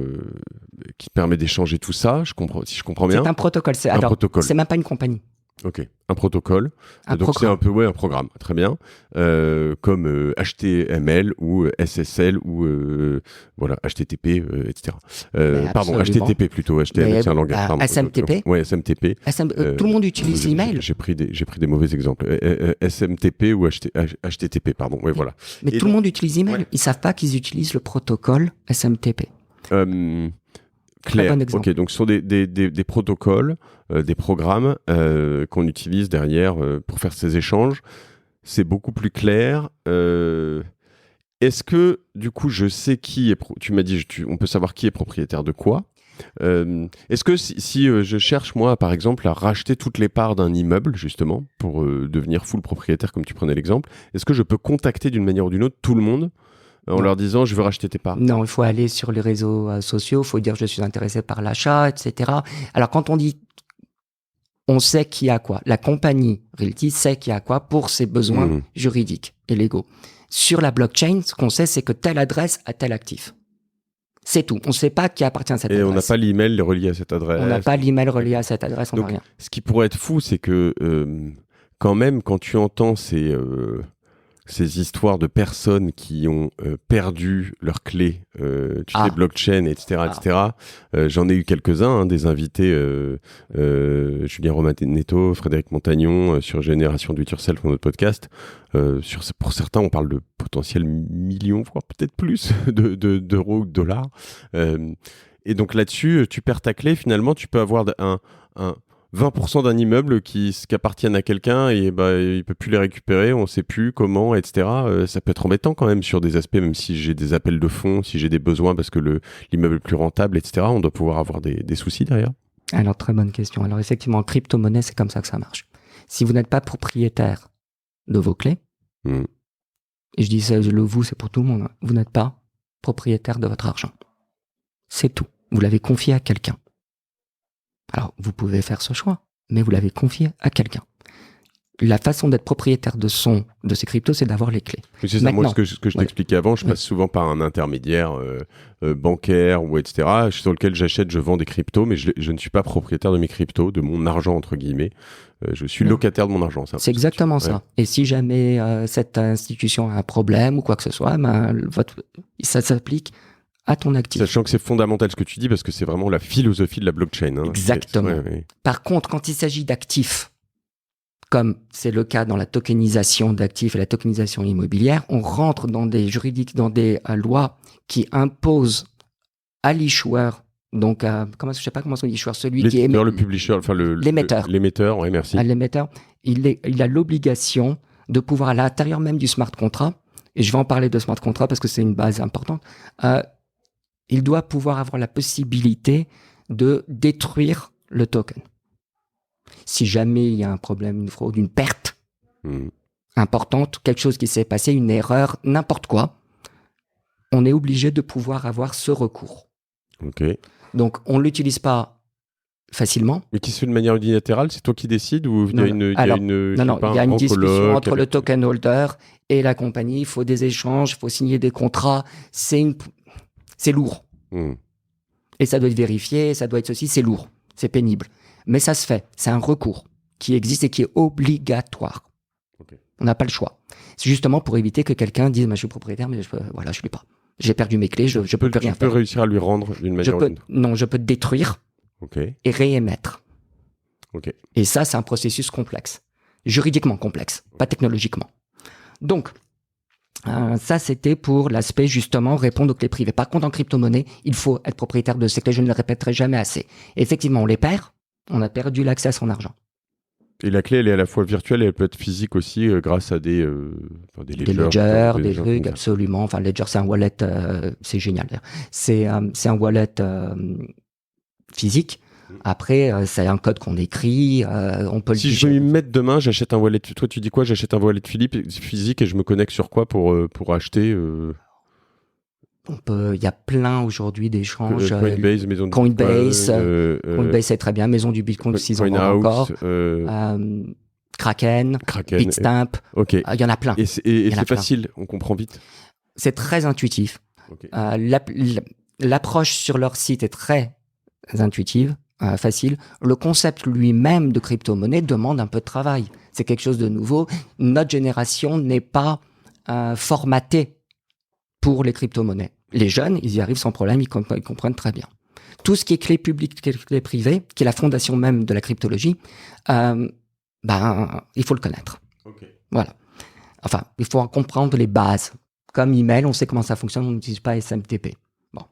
qui permet d'échanger tout ça. Si je comprends bien. C'est un protocole. C'est même pas une compagnie. Ok, un protocole. Donc c'est un peu un programme, très bien, comme HTML ou SSL ou voilà HTTP, etc. Pardon, HTTP plutôt. HTML, c'est un langage. SMTP. Ouais, SMTP. Tout le monde utilise l'email. J'ai pris des mauvais exemples. SMTP ou HTTP, pardon. Ouais, voilà. Mais tout le monde utilise email. Ouais. Ils savent pas qu'ils utilisent le protocole SMTP. Clair. Ok, donc ce sont des protocoles, des programmes qu'on utilise derrière pour faire ces échanges. C'est beaucoup plus clair. Est-ce que, du coup, je sais qui est... Tu m'as dit, on peut savoir qui est propriétaire de quoi. Est-ce que si je cherche, moi, par exemple, à racheter toutes les parts d'un immeuble, justement, pour devenir full propriétaire, comme tu prenais l'exemple, est-ce que je peux contacter d'une manière ou d'une autre tout le monde en leur disant je veux racheter tes parts? Non, il faut aller sur les réseaux sociaux, il faut dire je suis intéressé par l'achat, etc. Alors quand on dit on sait qui a quoi. La compagnie Realty sait qui a quoi pour ses besoins juridiques et légaux. Sur la blockchain, ce qu'on sait, c'est que telle adresse a tel actif. C'est tout. On ne sait pas qui appartient à cette adresse. Et on n'a pas l'email relié à cette adresse. On n'a pas l'email relié à cette adresse, on n'a rien. Ce qui pourrait être fou, c'est que quand même, quand tu entends ces histoires de personnes qui ont perdu leurs clés, sais, blockchain, etc., j'en ai eu quelques-uns, des invités, Julien Romanetto, Frédéric Montagnon, sur Génération Do It Yourself, notre podcast. Pour certains, on parle de potentiels millions, voire peut-être plus d'euros ou de dollars. Et donc là-dessus, tu perds ta clé, finalement, tu peux avoir un 20% d'un immeuble qui appartiennent à quelqu'un et il peut plus les récupérer, on sait plus comment, etc. Ça peut être embêtant quand même sur des aspects, même si j'ai des appels de fonds, si j'ai des besoins parce que l'immeuble est plus rentable, etc. On doit pouvoir avoir des soucis derrière. Alors, très bonne question. Alors, effectivement, en crypto-monnaie, c'est comme ça que ça marche. Si vous n'êtes pas propriétaire de vos clés, et je dis ça, le vous, c'est pour tout le monde, vous n'êtes pas propriétaire de votre argent. C'est tout. Vous l'avez confié à quelqu'un. Alors, vous pouvez faire ce choix, mais vous l'avez confié à quelqu'un. La façon d'être propriétaire de ces cryptos, c'est d'avoir les clés. Mais c'est ça, moi, ce que je t'expliquais avant, je passe souvent par un intermédiaire bancaire ou etc., sur lequel je vends des cryptos, mais je ne suis pas propriétaire de mes cryptos, de mon argent, entre guillemets. Je suis locataire de mon argent. C'est exactement ça. Et si jamais cette institution a un problème ou quoi que ce soit, ça s'applique à ton actif. Sachant que c'est fondamental ce que tu dis, parce que c'est vraiment la philosophie de la blockchain. Exactement. Par contre, quand il s'agit d'actifs, comme c'est le cas dans la tokenisation d'actifs et la tokenisation immobilière, on rentre dans des lois qui imposent à l'issuer, donc je sais pas comment on dit issuer, celui qui émet, le publisher, enfin l'émetteur. L'émetteur, oui, merci. L'émetteur, il a l'obligation de pouvoir à l'intérieur même du smart contract, et je vais en parler de smart contract parce que c'est une base importante. Il doit pouvoir avoir la possibilité de détruire le token. Si jamais il y a un problème, une fraude, une perte importante, quelque chose qui s'est passé, une erreur, n'importe quoi, on est obligé de pouvoir avoir ce recours. Okay. Donc, on ne l'utilise pas facilement. Mais qui se fait de manière unilatérale, c'est toi qui décides ou il y a une discussion entre le token holder et la compagnie, il faut des échanges, il faut signer des contrats, c'est lourd. Et ça doit être vérifié, ça doit être ceci, c'est lourd, c'est pénible. Mais ça se fait, c'est un recours qui existe et qui est obligatoire. Okay. On n'a pas le choix. C'est justement pour éviter que quelqu'un dise je suis propriétaire, mais je ne l'ai pas. J'ai perdu mes clés, je peux plus rien faire. Tu peux réussir à lui rendre d'une manière ou d'une autre. Non, je peux détruire et réémettre. Et ça, c'est un processus complexe. Juridiquement complexe, pas technologiquement. Donc, ça, c'était pour l'aspect, justement, répondre aux clés privées. Par contre, en crypto-monnaie, il faut être propriétaire de ces clés. Je ne le répéterai jamais assez. Effectivement, on les perd. On a perdu l'accès à son argent. Et la clé, elle est à la fois virtuelle et elle peut être physique aussi grâce à des ledgers, des trucs, absolument. Enfin, Ledger, c'est un wallet, c'est génial d'ailleurs. C'est un wallet physique. Après, c'est un code qu'on écrit, on peut Si je veux m'y mettre demain, j'achète un wallet. Toi, tu dis quoi? J'achète un wallet physique et je me connecte sur quoi pour acheter il y a plein aujourd'hui d'échanges. Coinbase, Maison du Coinbase, Coinbase c'est très bien. Maison du Bitcoin, 6 ans encore. Kraken, Bitstamp. Il y en a plein. Et c'est facile, on comprend vite. C'est très intuitif. L'approche sur leur site est très intuitive, facile. Le concept lui-même de crypto-monnaie demande un peu de travail. C'est quelque chose de nouveau. Notre génération n'est pas formatée pour les crypto-monnaies. Les jeunes, ils y arrivent sans problème, ils comprennent très bien. Tout ce qui est clé publique, clé privée, qui est la fondation même de la cryptologie, il faut le connaître. Voilà. Enfin, il faut en comprendre les bases. Comme email, on sait comment ça fonctionne, on n'utilise pas SMTP. Bon.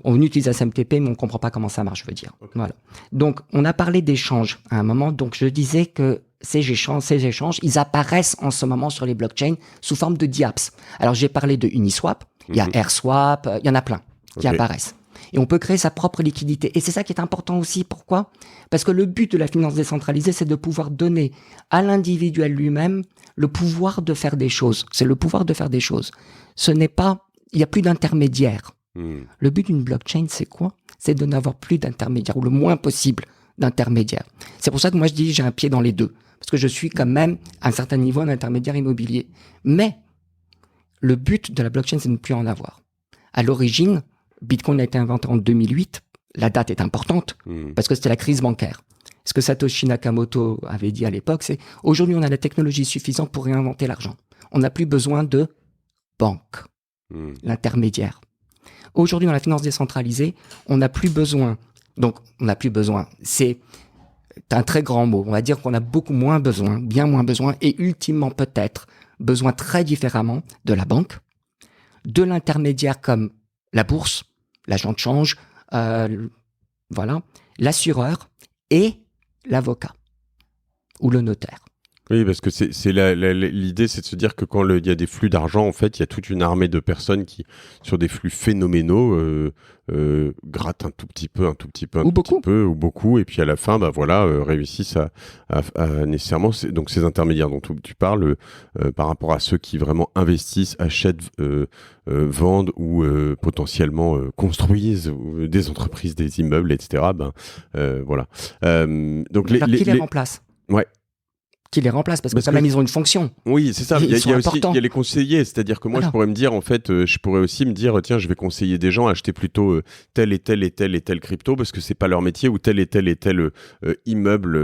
On utilise SMTP, mais on ne comprend pas comment ça marche, je veux dire. Voilà. Donc, on a parlé d'échanges à un moment. Donc, je disais que ces échanges, ils apparaissent en ce moment sur les blockchains sous forme de DApps. Alors, j'ai parlé de Uniswap, il y a AirSwap, il y en a plein qui apparaissent. Et on peut créer sa propre liquidité. Et c'est ça qui est important aussi. Pourquoi? Parce que le but de la finance décentralisée, c'est de pouvoir donner à l'individuel lui-même le pouvoir de faire des choses. C'est le pouvoir de faire des choses. Il n'y a plus d'intermédiaire. Le but d'une blockchain, c'est quoi? C'est de n'avoir plus d'intermédiaire, ou le moins possible d'intermédiaire. C'est pour ça que moi je dis j'ai un pied dans les deux. Parce que je suis quand même à un certain niveau un intermédiaire immobilier. Mais le but de la blockchain, c'est de ne plus en avoir. À l'origine, Bitcoin a été inventé en 2008. La date est importante parce que c'était la crise bancaire. Ce que Satoshi Nakamoto avait dit à l'époque, c'est aujourd'hui on a la technologie suffisante pour réinventer l'argent. On n'a plus besoin de banque, l'intermédiaire. Aujourd'hui, dans la finance décentralisée, on n'a plus besoin. Donc, on n'a plus besoin. C'est un très grand mot. On va dire qu'on a beaucoup moins besoin, bien moins besoin, et ultimement peut-être besoin très différemment de la banque, de l'intermédiaire comme la bourse, l'agent de change, voilà, l'assureur et l'avocat ou le notaire. Oui, parce que l'idée, c'est de se dire que quand il y a des flux d'argent, en fait, il y a toute une armée de personnes qui, sur des flux phénoménaux, grattent un tout petit peu, ou beaucoup, et puis à la fin, réussissent à nécessairement, donc ces intermédiaires dont tu parles, par rapport à ceux qui vraiment investissent, achètent, vendent ou potentiellement construisent des entreprises, des immeubles, etc. Voilà. Donc qui les remplace. Ouais. Qui les remplace parce que quand même ils ont une fonction. Oui, c'est ça. Il y a les conseillers, c'est-à-dire que moi je pourrais me dire en fait, je pourrais aussi me dire tiens, je vais conseiller des gens à acheter plutôt tel et tel et tel et tel crypto parce que c'est pas leur métier ou tel et tel et tel immeuble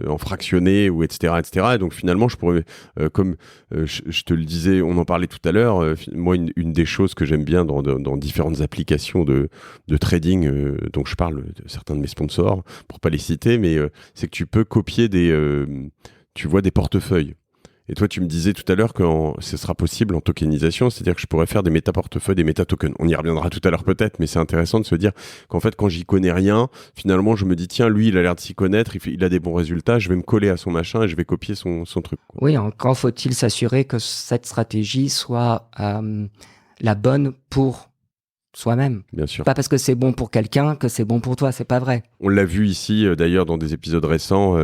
en fractionné ou etc. Et donc finalement je pourrais comme je te le disais, on en parlait tout à l'heure. Moi une des choses que j'aime bien dans différentes applications de trading, donc je parle de certains de mes sponsors pour pas les citer, mais c'est que tu peux copier tu vois des portefeuilles. Et toi, tu me disais tout à l'heure que ce sera possible en tokenisation, c'est-à-dire que je pourrais faire des méta-portefeuilles, des méta-tokens. On y reviendra tout à l'heure peut-être, mais c'est intéressant de se dire qu'en fait, quand j'y connais rien, finalement, je me dis, tiens, lui, il a l'air de s'y connaître, il a des bons résultats, je vais me coller à son machin et je vais copier son truc. Quoi. Oui, encore faut-il s'assurer que cette stratégie soit la bonne pour soi-même. Bien sûr. Pas parce que c'est bon pour quelqu'un que c'est bon pour toi, c'est pas vrai. On l'a vu ici, d'ailleurs, dans des épisodes récents.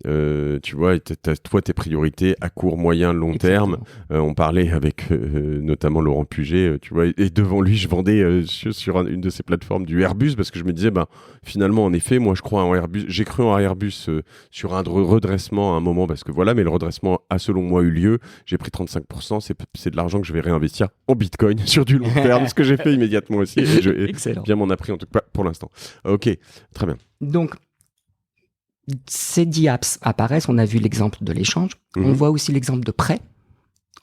Tu vois, toi, tes priorités à court, moyen, long terme. On parlait avec notamment Laurent Puget, tu vois, et devant lui, je vendais sur une de ces plateformes du Airbus parce que je me disais, finalement, en effet, moi, je crois en Airbus. J'ai cru en Airbus sur un redressement à un moment parce que voilà, mais le redressement a selon moi eu lieu. J'ai pris 35%. C'est de l'argent que je vais réinvestir en Bitcoin sur du long terme, ce que j'ai fait immédiatement aussi. Et bien m'en a pris en tout cas pour l'instant. Ok, très bien. Donc, ces 10 apps apparaissent, on a vu l'exemple de l'échange, on voit aussi l'exemple de prêt.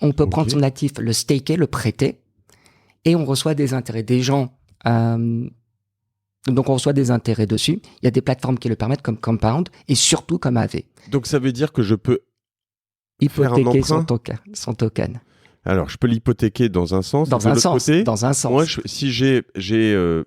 On peut prendre son actif, le staker, le prêter, et on reçoit des intérêts. Des gens, donc on reçoit des intérêts dessus. Il y a des plateformes qui le permettent comme Compound et surtout comme AV. Donc ça veut dire que je peux hypothéquer son token. Alors, je peux l'hypothéquer dans un sens. Dans un sens. Moi, si j'ai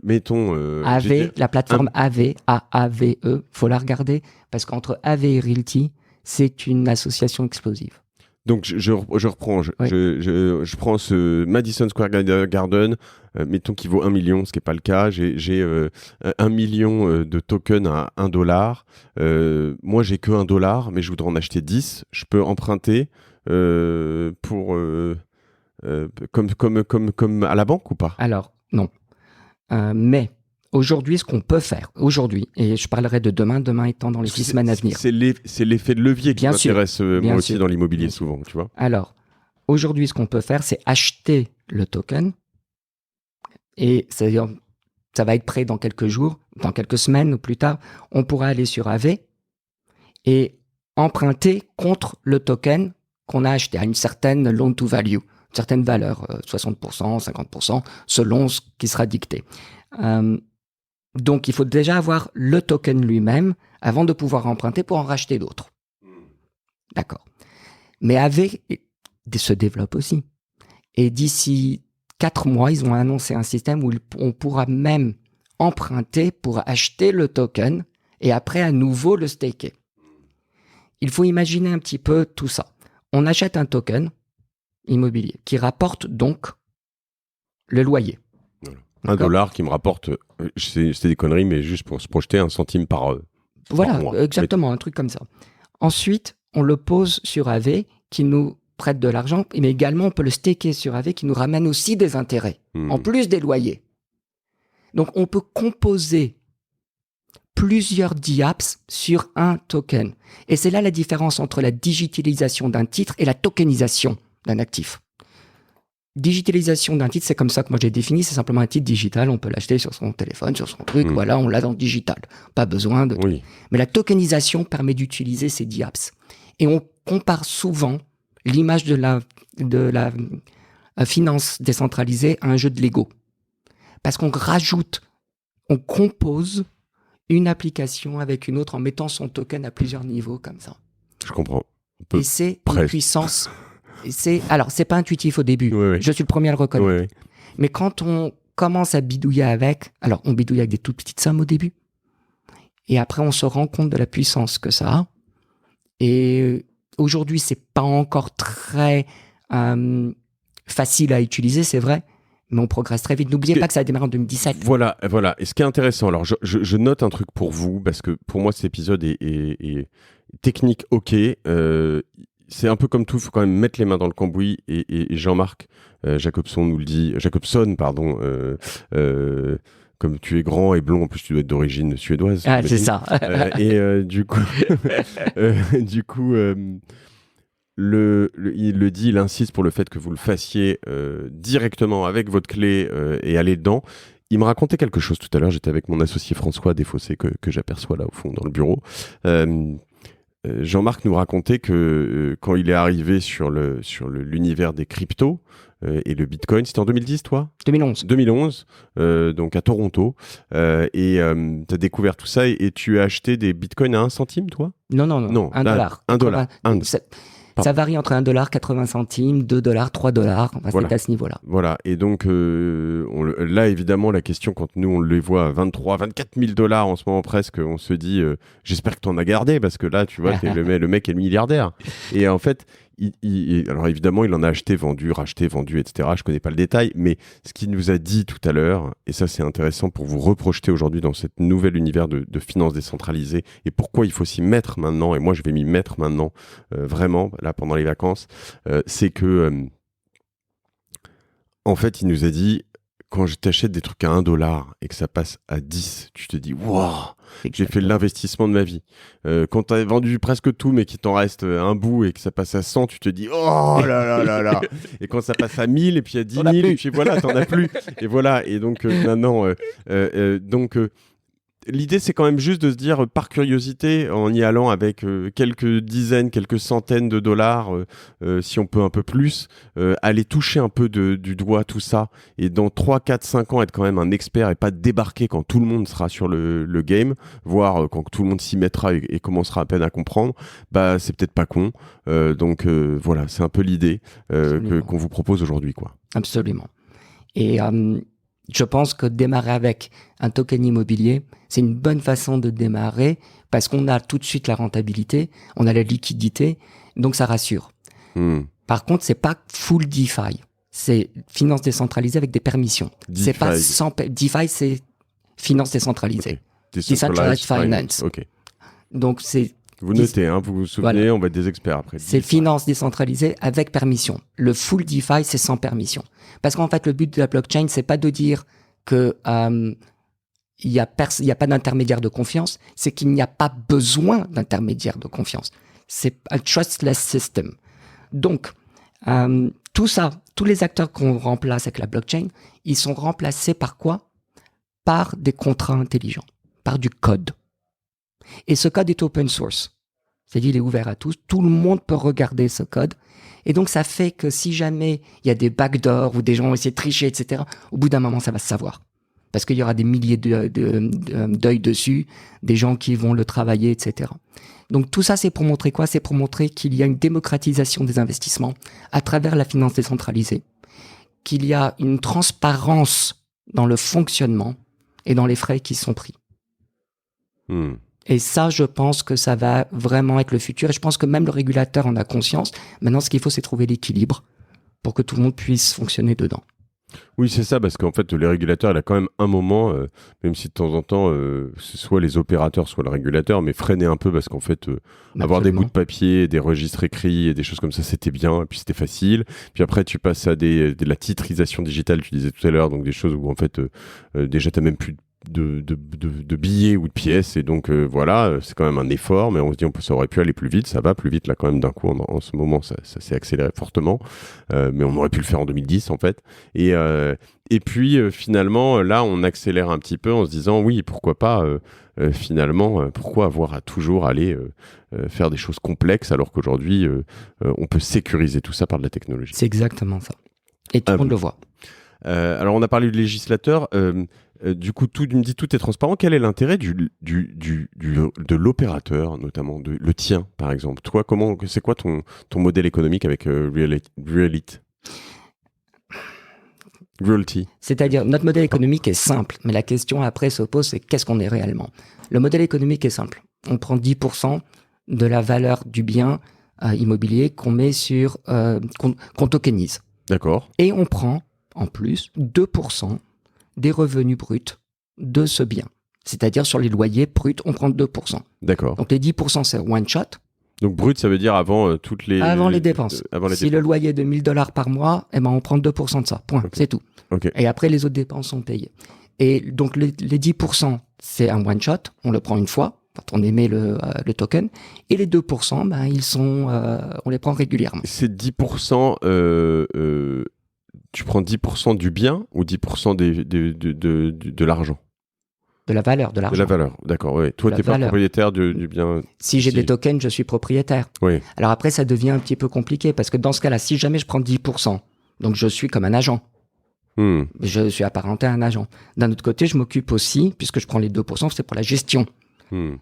mettons... AV, la plateforme AV, AAVE, faut la regarder, parce qu'entre AV et Realty, c'est une association explosive. Donc, je reprends. Je prends ce Madison Square Garden, mettons qu'il vaut 1 million, ce qui n'est pas le cas. J'ai 1 million de tokens à $1. Moi, j'ai que $1, mais je voudrais en acheter 10. Je peux emprunter... comme à la banque ou pas? Alors, non. Mais aujourd'hui, ce qu'on peut faire, et je parlerai de demain étant dans les 6 semaines à venir. C'est l'effet de levier qui m'intéresse moi aussi dans l'immobilier souvent, tu vois. Alors, aujourd'hui, ce qu'on peut faire, c'est acheter le token, et c'est-à-dire, ça va être prêt dans quelques jours, dans quelques semaines ou plus tard, on pourra aller sur AV et emprunter contre le token qu'on a acheté à une certaine loan to value, une certaine valeur, 60%, 50%, selon ce qui sera dicté. Donc, il faut déjà avoir le token lui-même avant de pouvoir emprunter pour en racheter d'autres. D'accord. Mais AV se développe aussi. Et d'ici 4 mois, ils ont annoncé un système où on pourra même emprunter pour acheter le token et après à nouveau le staker. Il faut imaginer un petit peu tout ça. On achète un token immobilier qui rapporte donc le loyer. Voilà. $1 qui me rapporte, c'est des conneries, mais juste pour se projeter, 1 centime par mois. Voilà, exactement, un truc comme ça. Ensuite, on le pose sur AV qui nous prête de l'argent, mais également on peut le staker sur AV qui nous ramène aussi des intérêts, en plus des loyers. Donc on peut composer plusieurs DApps sur un token. Et c'est là la différence entre la digitalisation d'un titre et la tokenisation d'un actif. Digitalisation d'un titre, c'est comme ça que moi j'ai défini, c'est simplement un titre digital, on peut l'acheter sur son téléphone, sur son truc, voilà, on l'a dans le digital. Pas besoin de... Oui. Mais la tokenisation permet d'utiliser ces DApps. Et on compare souvent l'image de la finance décentralisée à un jeu de Lego. Parce qu'on rajoute, on compose une application avec une autre en mettant son token à plusieurs niveaux comme ça. Je comprends. Et c'est une puissance... Alors, c'est pas intuitif au début. Oui. Je suis le premier à le reconnaître. Oui. Mais quand on commence à bidouiller avec, alors on bidouille avec des toutes petites sommes au début. Et après, on se rend compte de la puissance que ça a. Et aujourd'hui, c'est pas encore très facile à utiliser, c'est vrai. Mais on progresse très vite. N'oubliez pas que ça a démarré en 2017. Voilà. Et ce qui est intéressant, alors je note un truc pour vous, parce que pour moi, cet épisode est technique, ok. C'est un peu comme tout, il faut quand même mettre les mains dans le cambouis. Et Jean-Marc Jacobson nous le dit, comme tu es grand et blond, en plus tu dois être d'origine suédoise. Ah, c'est ça. Du coup, il insiste pour le fait que vous le fassiez directement avec votre clé et aller dedans. Il me racontait quelque chose tout à l'heure. J'étais avec mon associé François Desfossés que j'aperçois là au fond dans le bureau. Jean-Marc nous racontait que quand il est arrivé sur l'univers des cryptos et le Bitcoin, c'était en 2010, toi ? 2011, donc à Toronto. Et tu as découvert tout ça et tu as acheté des Bitcoins à 1 centime, toi ? Non, $1. $1. Ça varie entre $1, 80 centimes, $2, $3. Enfin, voilà. C'est à ce niveau-là. Voilà. Et donc, là, évidemment, la question, quand nous, on les voit à 23, 24 000 $ en ce moment presque, on se dit, j'espère que tu en as gardé, parce que là, tu vois, le mec est le milliardaire. Et en fait, alors évidemment, il en a acheté, vendu, racheté, vendu, etc. Je connais pas le détail, mais ce qu'il nous a dit tout à l'heure, et ça c'est intéressant pour vous reprojeter aujourd'hui dans cet nouvel univers de finances décentralisées, et pourquoi il faut s'y mettre maintenant, et moi je vais m'y mettre maintenant, vraiment, là pendant les vacances, c'est que, en fait, il nous a dit, quand je t'achète des trucs à $1 et que ça passe à 10, tu te dis, waouh, j'ai fait l'investissement de ma vie. Quand tu as vendu presque tout, mais qu'il t'en reste un bout et que ça passe à 100, tu te dis, oh là là là là. Et quand ça passe à 1000 et puis à 10 000, et puis voilà, t'en as plus. Et voilà. Et donc, maintenant, l'idée, c'est quand même juste de se dire, par curiosité, en y allant avec quelques dizaines, quelques centaines de dollars, si on peut un peu plus, aller toucher un peu du doigt tout ça, et dans 3, 4, 5 ans, être quand même un expert et pas débarquer quand tout le monde sera sur le game, voire quand tout le monde s'y mettra et commencera à peine à comprendre, bah c'est peut-être pas con. Donc voilà, c'est un peu l'idée qu'on vous propose aujourd'hui, quoi. Absolument. Et je pense que démarrer avec un token immobilier, c'est une bonne façon de démarrer parce qu'on a tout de suite la rentabilité, on a la liquidité, donc ça rassure. Par contre, c'est pas full DeFi. C'est finance décentralisée avec des permissions. DeFi. C'est pas sans DeFi, c'est finance décentralisée. Okay. Decentralized Finance. Okay. Donc c'est vous notez, vous vous souvenez, voilà. On va être des experts après. C'est finance décentralisée avec permission. Le full DeFi, c'est sans permission. Parce qu'en fait, le but de la blockchain, c'est pas de dire que il y a pas d'intermédiaire de confiance, c'est qu'il n'y a pas besoin d'intermédiaire de confiance. C'est un trustless system. Donc, tout ça, tous les acteurs qu'on remplace avec la blockchain, ils sont remplacés par quoi ? Par des contrats intelligents, par du code. Et ce code est open source. C'est-à-dire, il est ouvert à tous. Tout le monde peut regarder ce code. Et donc, ça fait que si jamais il y a des backdoors ou des gens ont essayé de tricher, etc., au bout d'un moment, ça va se savoir. Parce qu'il y aura des milliers d'œils dessus, des gens qui vont le travailler, etc. Donc, tout ça, c'est pour montrer quoi ? C'est pour montrer qu'il y a une démocratisation des investissements à travers la finance décentralisée, qu'il y a une transparence dans le fonctionnement et dans les frais qui sont pris. Et ça, je pense que ça va vraiment être le futur. Et je pense que même le régulateur en a conscience. Maintenant, ce qu'il faut, c'est trouver l'équilibre pour que tout le monde puisse fonctionner dedans. Oui, c'est ça, parce qu'en fait, les régulateurs, il a quand même un moment, même si de temps en temps, c'est soit les opérateurs, soit le régulateur, mais freiner un peu, parce qu'en fait, avoir des bouts de papier, des registres écrits et des choses comme ça, c'était bien, et puis c'était facile. Puis après, tu passes à de la titrisation digitale, tu disais tout à l'heure, donc des choses où en fait, déjà, tu n'as même plus de billets ou de pièces, et donc voilà, c'est quand même un effort, mais on se dit ça aurait pu aller plus vite, ça va plus vite là quand même d'un coup en ce moment, ça s'est accéléré fortement, mais on aurait pu le faire en 2010 en fait, et puis finalement là on accélère un petit peu en se disant oui, pourquoi pas finalement, pourquoi avoir à toujours aller faire des choses complexes alors qu'aujourd'hui on peut sécuriser tout ça par de la technologie. C'est exactement ça, et tout le monde le voit. Alors on a parlé du législateur, du coup tout est transparent. Quel est l'intérêt de l'opérateur, notamment le tien par exemple? Toi, c'est quoi ton modèle économique avec Realty? C'est-à-dire, notre modèle économique est simple, mais la question après se pose, c'est qu'est-ce qu'on est réellement? Le modèle économique est simple. On prend 10% de la valeur du bien immobilier qu'on met qu'on tokenise. D'accord. Et on prend, en plus, 2% des revenus bruts de ce bien. C'est-à-dire, sur les loyers bruts, on prend 2%. D'accord. Donc, les 10%, c'est one shot. Donc, brut, ça veut dire avant Avant les dépenses. Si le loyer est de $1000 par mois, eh ben, on prend 2% de ça. Point. Okay. C'est tout. Okay. Et après, les autres dépenses sont payées. Et donc, les 10%, c'est un one shot. On le prend une fois quand on émet le token. Et les 2%, ben, on les prend régulièrement. C'est 10%, tu prends 10% du bien ou 10% de l'argent? De la valeur de l'argent. De la valeur, d'accord. Oui. Toi, tu n'es pas propriétaire du bien. Si j'ai des tokens, je suis propriétaire. Oui. Alors après, ça devient un petit peu compliqué parce que dans ce cas-là, si jamais je prends 10%, donc je suis comme un agent. Je suis apparenté à un agent. D'un autre côté, je m'occupe aussi, puisque je prends les 2%, c'est pour la gestion.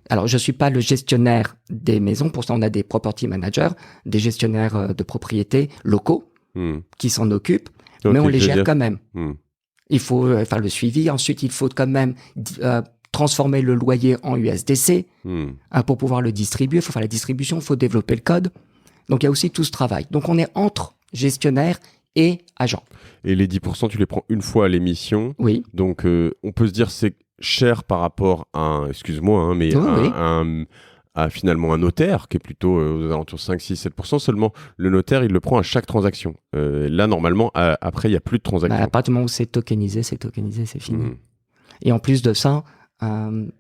Alors, je ne suis pas le gestionnaire des maisons. Pour ça, on a des property managers, des gestionnaires de propriétés locaux qui s'en occupent, mais on les gère quand même. Il faut faire le suivi. Ensuite, il faut quand même transformer le loyer en USDC pour pouvoir le distribuer. Il faut faire la distribution, il faut développer le code. Donc, il y a aussi tout ce travail. Donc, on est entre gestionnaire et agent. Et les 10%, tu les prends une fois à l'émission. Oui. Donc, on peut se dire c'est cher par rapport à excuse-moi, mais à finalement un notaire qui est plutôt aux alentours de 5, 6, 7%. Seulement, le notaire, il le prend à chaque transaction. Là, normalement, après, il n'y a plus de transaction. À partir du moment où c'est tokenisé, c'est fini. Et en plus de ça, il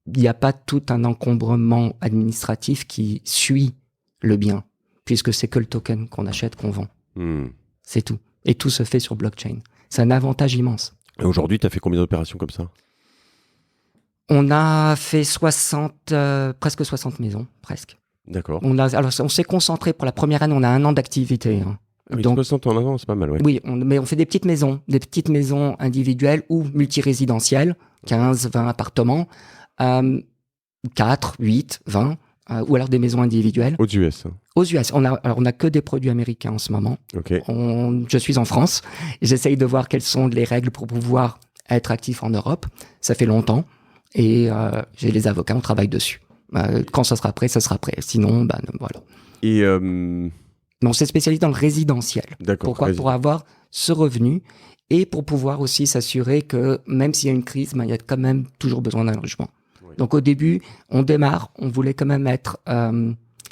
n'y a pas tout un encombrement administratif qui suit le bien, puisque c'est que le token qu'on achète, qu'on vend. C'est tout. Et tout se fait sur blockchain. C'est un avantage immense. Et aujourd'hui, tu as fait combien d'opérations comme ça? On a fait presque 60 maisons, presque. D'accord. On s'est concentré pour la première année, on a 1 an d'activité. Oui, donc 60 en 1 an, c'est pas mal, ouais. Oui, mais on fait des petites maisons individuelles ou multirésidentielles, 15, 20 appartements, 4, 8, 20, ou alors des maisons individuelles. Aux US. Aux US. On a que des produits américains en ce moment. Okay. Je suis en France. J'essaye de voir quelles sont les règles pour pouvoir être actif en Europe. Ça fait longtemps. Et j'ai les avocats, on travaille dessus. Quand ça sera prêt, ça sera prêt. Sinon, voilà. Et mais on s'est spécialisé dans le résidentiel. D'accord. Pourquoi? Pour avoir ce revenu et pour pouvoir aussi s'assurer que même s'il y a une crise, il y a quand même toujours besoin d'un logement. Oui. Donc au début, on démarre, on voulait quand même être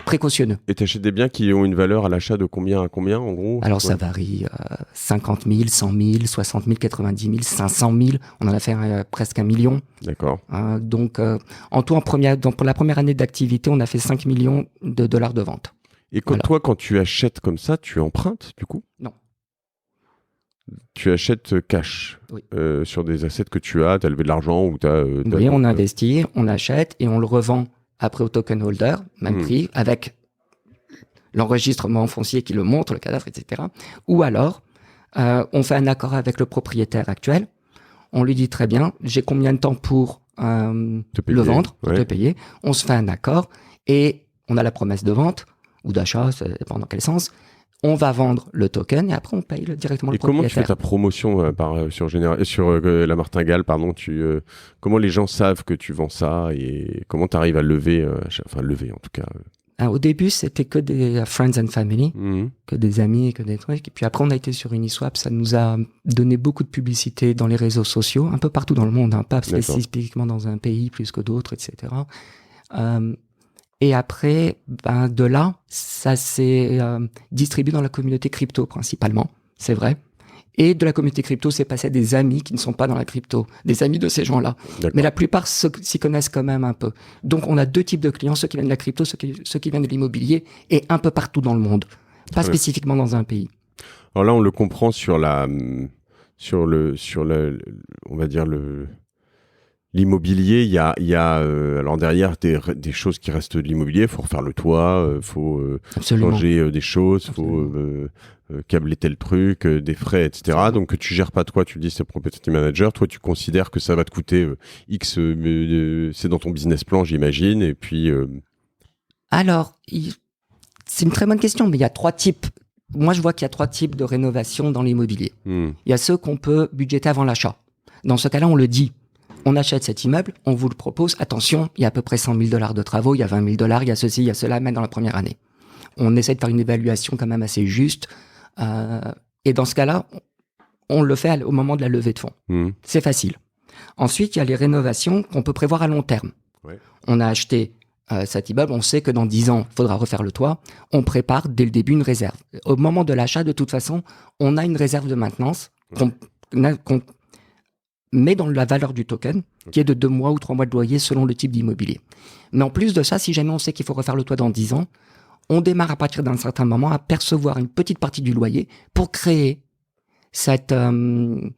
précautionneux. Et tu achètes des biens qui ont une valeur à l'achat de combien à combien en gros? Alors ça varie, 50 000, 100 000, 60 000, 90 000, 500 000. On en a fait presque 1 million. D'accord. Donc en tout, pour la première année d'activité, on a fait 5 millions de dollars de vente. Et toi, quand tu achètes comme ça, tu empruntes du coup? Non. Tu achètes cash oui. Sur des assets que tu as levé de l'argent ou tu as... Oui, on investit, on achète et on le revend après au token holder, même prix, avec l'enregistrement foncier qui le montre, le cadastre, etc. Ou alors, on fait un accord avec le propriétaire actuel. On lui dit très bien, j'ai combien de temps pour le vendre, pour te payer. On se fait un accord et on a la promesse de vente ou d'achat, ça dépend dans quel sens. On va vendre le token et après on paye directement le propriétaire. Et comment tu fais ta promotion sur la martingale, pardon, comment les gens savent que tu vends ça et comment tu arrives à lever en tout cas Au début, c'était que des friends and family, que des amis, que des trucs. Et puis après, on a été sur Uniswap. Ça nous a donné beaucoup de publicité dans les réseaux sociaux, un peu partout dans le monde, pas spécifiquement dans un pays plus que d'autres, etc. Et après, de là, ça s'est distribué dans la communauté crypto principalement, c'est vrai. Et de la communauté crypto, c'est passé à des amis qui ne sont pas dans la crypto, des amis de ces gens-là. D'accord. Mais la plupart s'y connaissent quand même un peu. Donc, on a deux types de clients, ceux qui viennent de la crypto, ceux qui viennent de l'immobilier, et un peu partout dans le monde, pas spécifiquement dans un pays. Alors là, on le comprend sur on va dire l'immobilier. Il y a alors derrière des choses qui restent de l'immobilier. Il faut refaire le toit, faut changer des choses, il faut câbler tel truc, des frais, etc. Absolument. Donc tu gères pas toi, tu dis c'est property manager. Toi, tu considères que ça va te coûter X, c'est dans ton business plan, j'imagine. Et puis alors, c'est une très bonne question, mais il y a trois types. Moi, je vois qu'il y a trois types de rénovation dans l'immobilier. Il y a ceux qu'on peut budgéter avant l'achat. Dans ce cas-là, on le dit. On achète cet immeuble, on vous le propose. Attention, il y a à peu près 100 000 $ de travaux, il y a 20 000 $, il y a ceci, il y a cela, même dans la première année. On essaie de faire une évaluation quand même assez juste. Et dans ce cas-là, on le fait au moment de la levée de fonds. C'est facile. Ensuite, il y a les rénovations qu'on peut prévoir à long terme. Ouais. On a acheté cet immeuble, on sait que dans 10 ans, il faudra refaire le toit. On prépare dès le début une réserve. Au moment de l'achat, de toute façon, on a une réserve de maintenance qu'on met dans la valeur du token, qui est de 2 mois ou 3 mois de loyer selon le type d'immobilier. Mais en plus de ça, si jamais on sait qu'il faut refaire le toit dans 10 ans, on démarre à partir d'un certain moment à percevoir une petite partie du loyer pour créer cette somme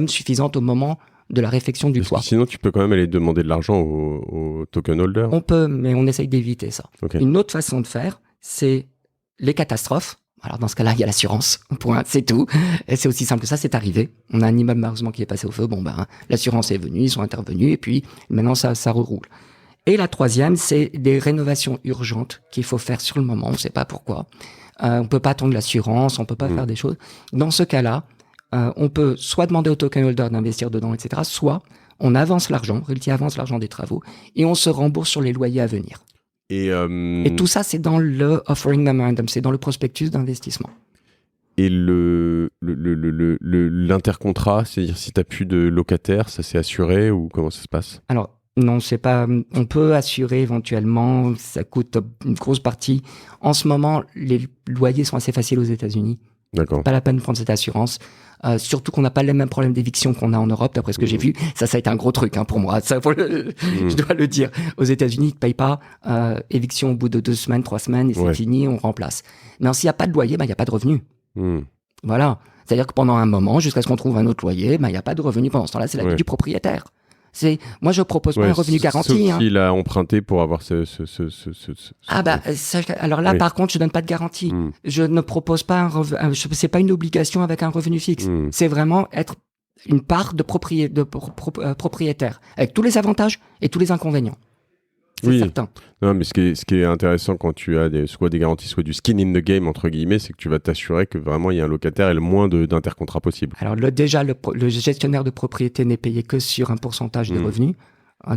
suffisante au moment de la réfection du toit. Sinon, tu peux quand même aller demander de l'argent au token holder. On peut, mais on essaye d'éviter ça. Okay. Une autre façon de faire, c'est les catastrophes. Alors dans ce cas-là, il y a l'assurance. Point, c'est tout. Et c'est aussi simple que ça, c'est arrivé. On a un immeuble malheureusement qui est passé au feu. Bon ben, l'assurance est venue, ils sont intervenus et puis maintenant ça reroule. Et la troisième, c'est des rénovations urgentes qu'il faut faire sur le moment. On ne sait pas pourquoi. On peut pas attendre l'assurance, on peut pas faire des choses. Dans ce cas-là, on peut soit demander au token holder d'investir dedans, etc. Soit on avance l'argent, Realty avance l'argent des travaux et on se rembourse sur les loyers à venir. Et tout ça, c'est dans le offering memorandum, c'est dans le prospectus d'investissement. Et l'intercontrat, c'est-à-dire si tu n'as plus de locataire, ça c'est assuré ou comment ça se passe ? Alors, non, c'est pas. On peut assurer éventuellement, ça coûte une grosse partie. En ce moment, les loyers sont assez faciles aux États-Unis. D'accord. Pas la peine de prendre cette assurance. Surtout qu'on n'a pas les mêmes problèmes d'éviction qu'on a en Europe, d'après ce que j'ai vu. Ça a été un gros truc pour moi. Ça, je dois le dire. Aux États-Unis, ils ne te payent pas. Éviction au bout de 2 semaines, 3 semaines, et c'est fini, on remplace. Mais s'il n'y a pas de loyer, il n'y a pas de revenu. Voilà. C'est-à-dire que pendant un moment, jusqu'à ce qu'on trouve un autre loyer, il n'y a pas de revenu pendant ce temps-là. C'est la vie du propriétaire. Moi, je propose pas un revenu garanti. Sauf s'il a emprunté pour avoir alors là, par contre, je donne pas de garantie. Je ne propose pas un revenu. C'est pas une obligation avec un revenu fixe. C'est vraiment être une part de propriétaire, avec tous les avantages et tous les inconvénients. C'est certain. Non, mais ce qui est intéressant quand tu as soit des garanties, soit du skin in the game, entre guillemets, c'est que tu vas t'assurer que vraiment il y a un locataire et le moins d'intercontrats possible. Alors déjà, le gestionnaire de propriété n'est payé que sur un pourcentage des revenus.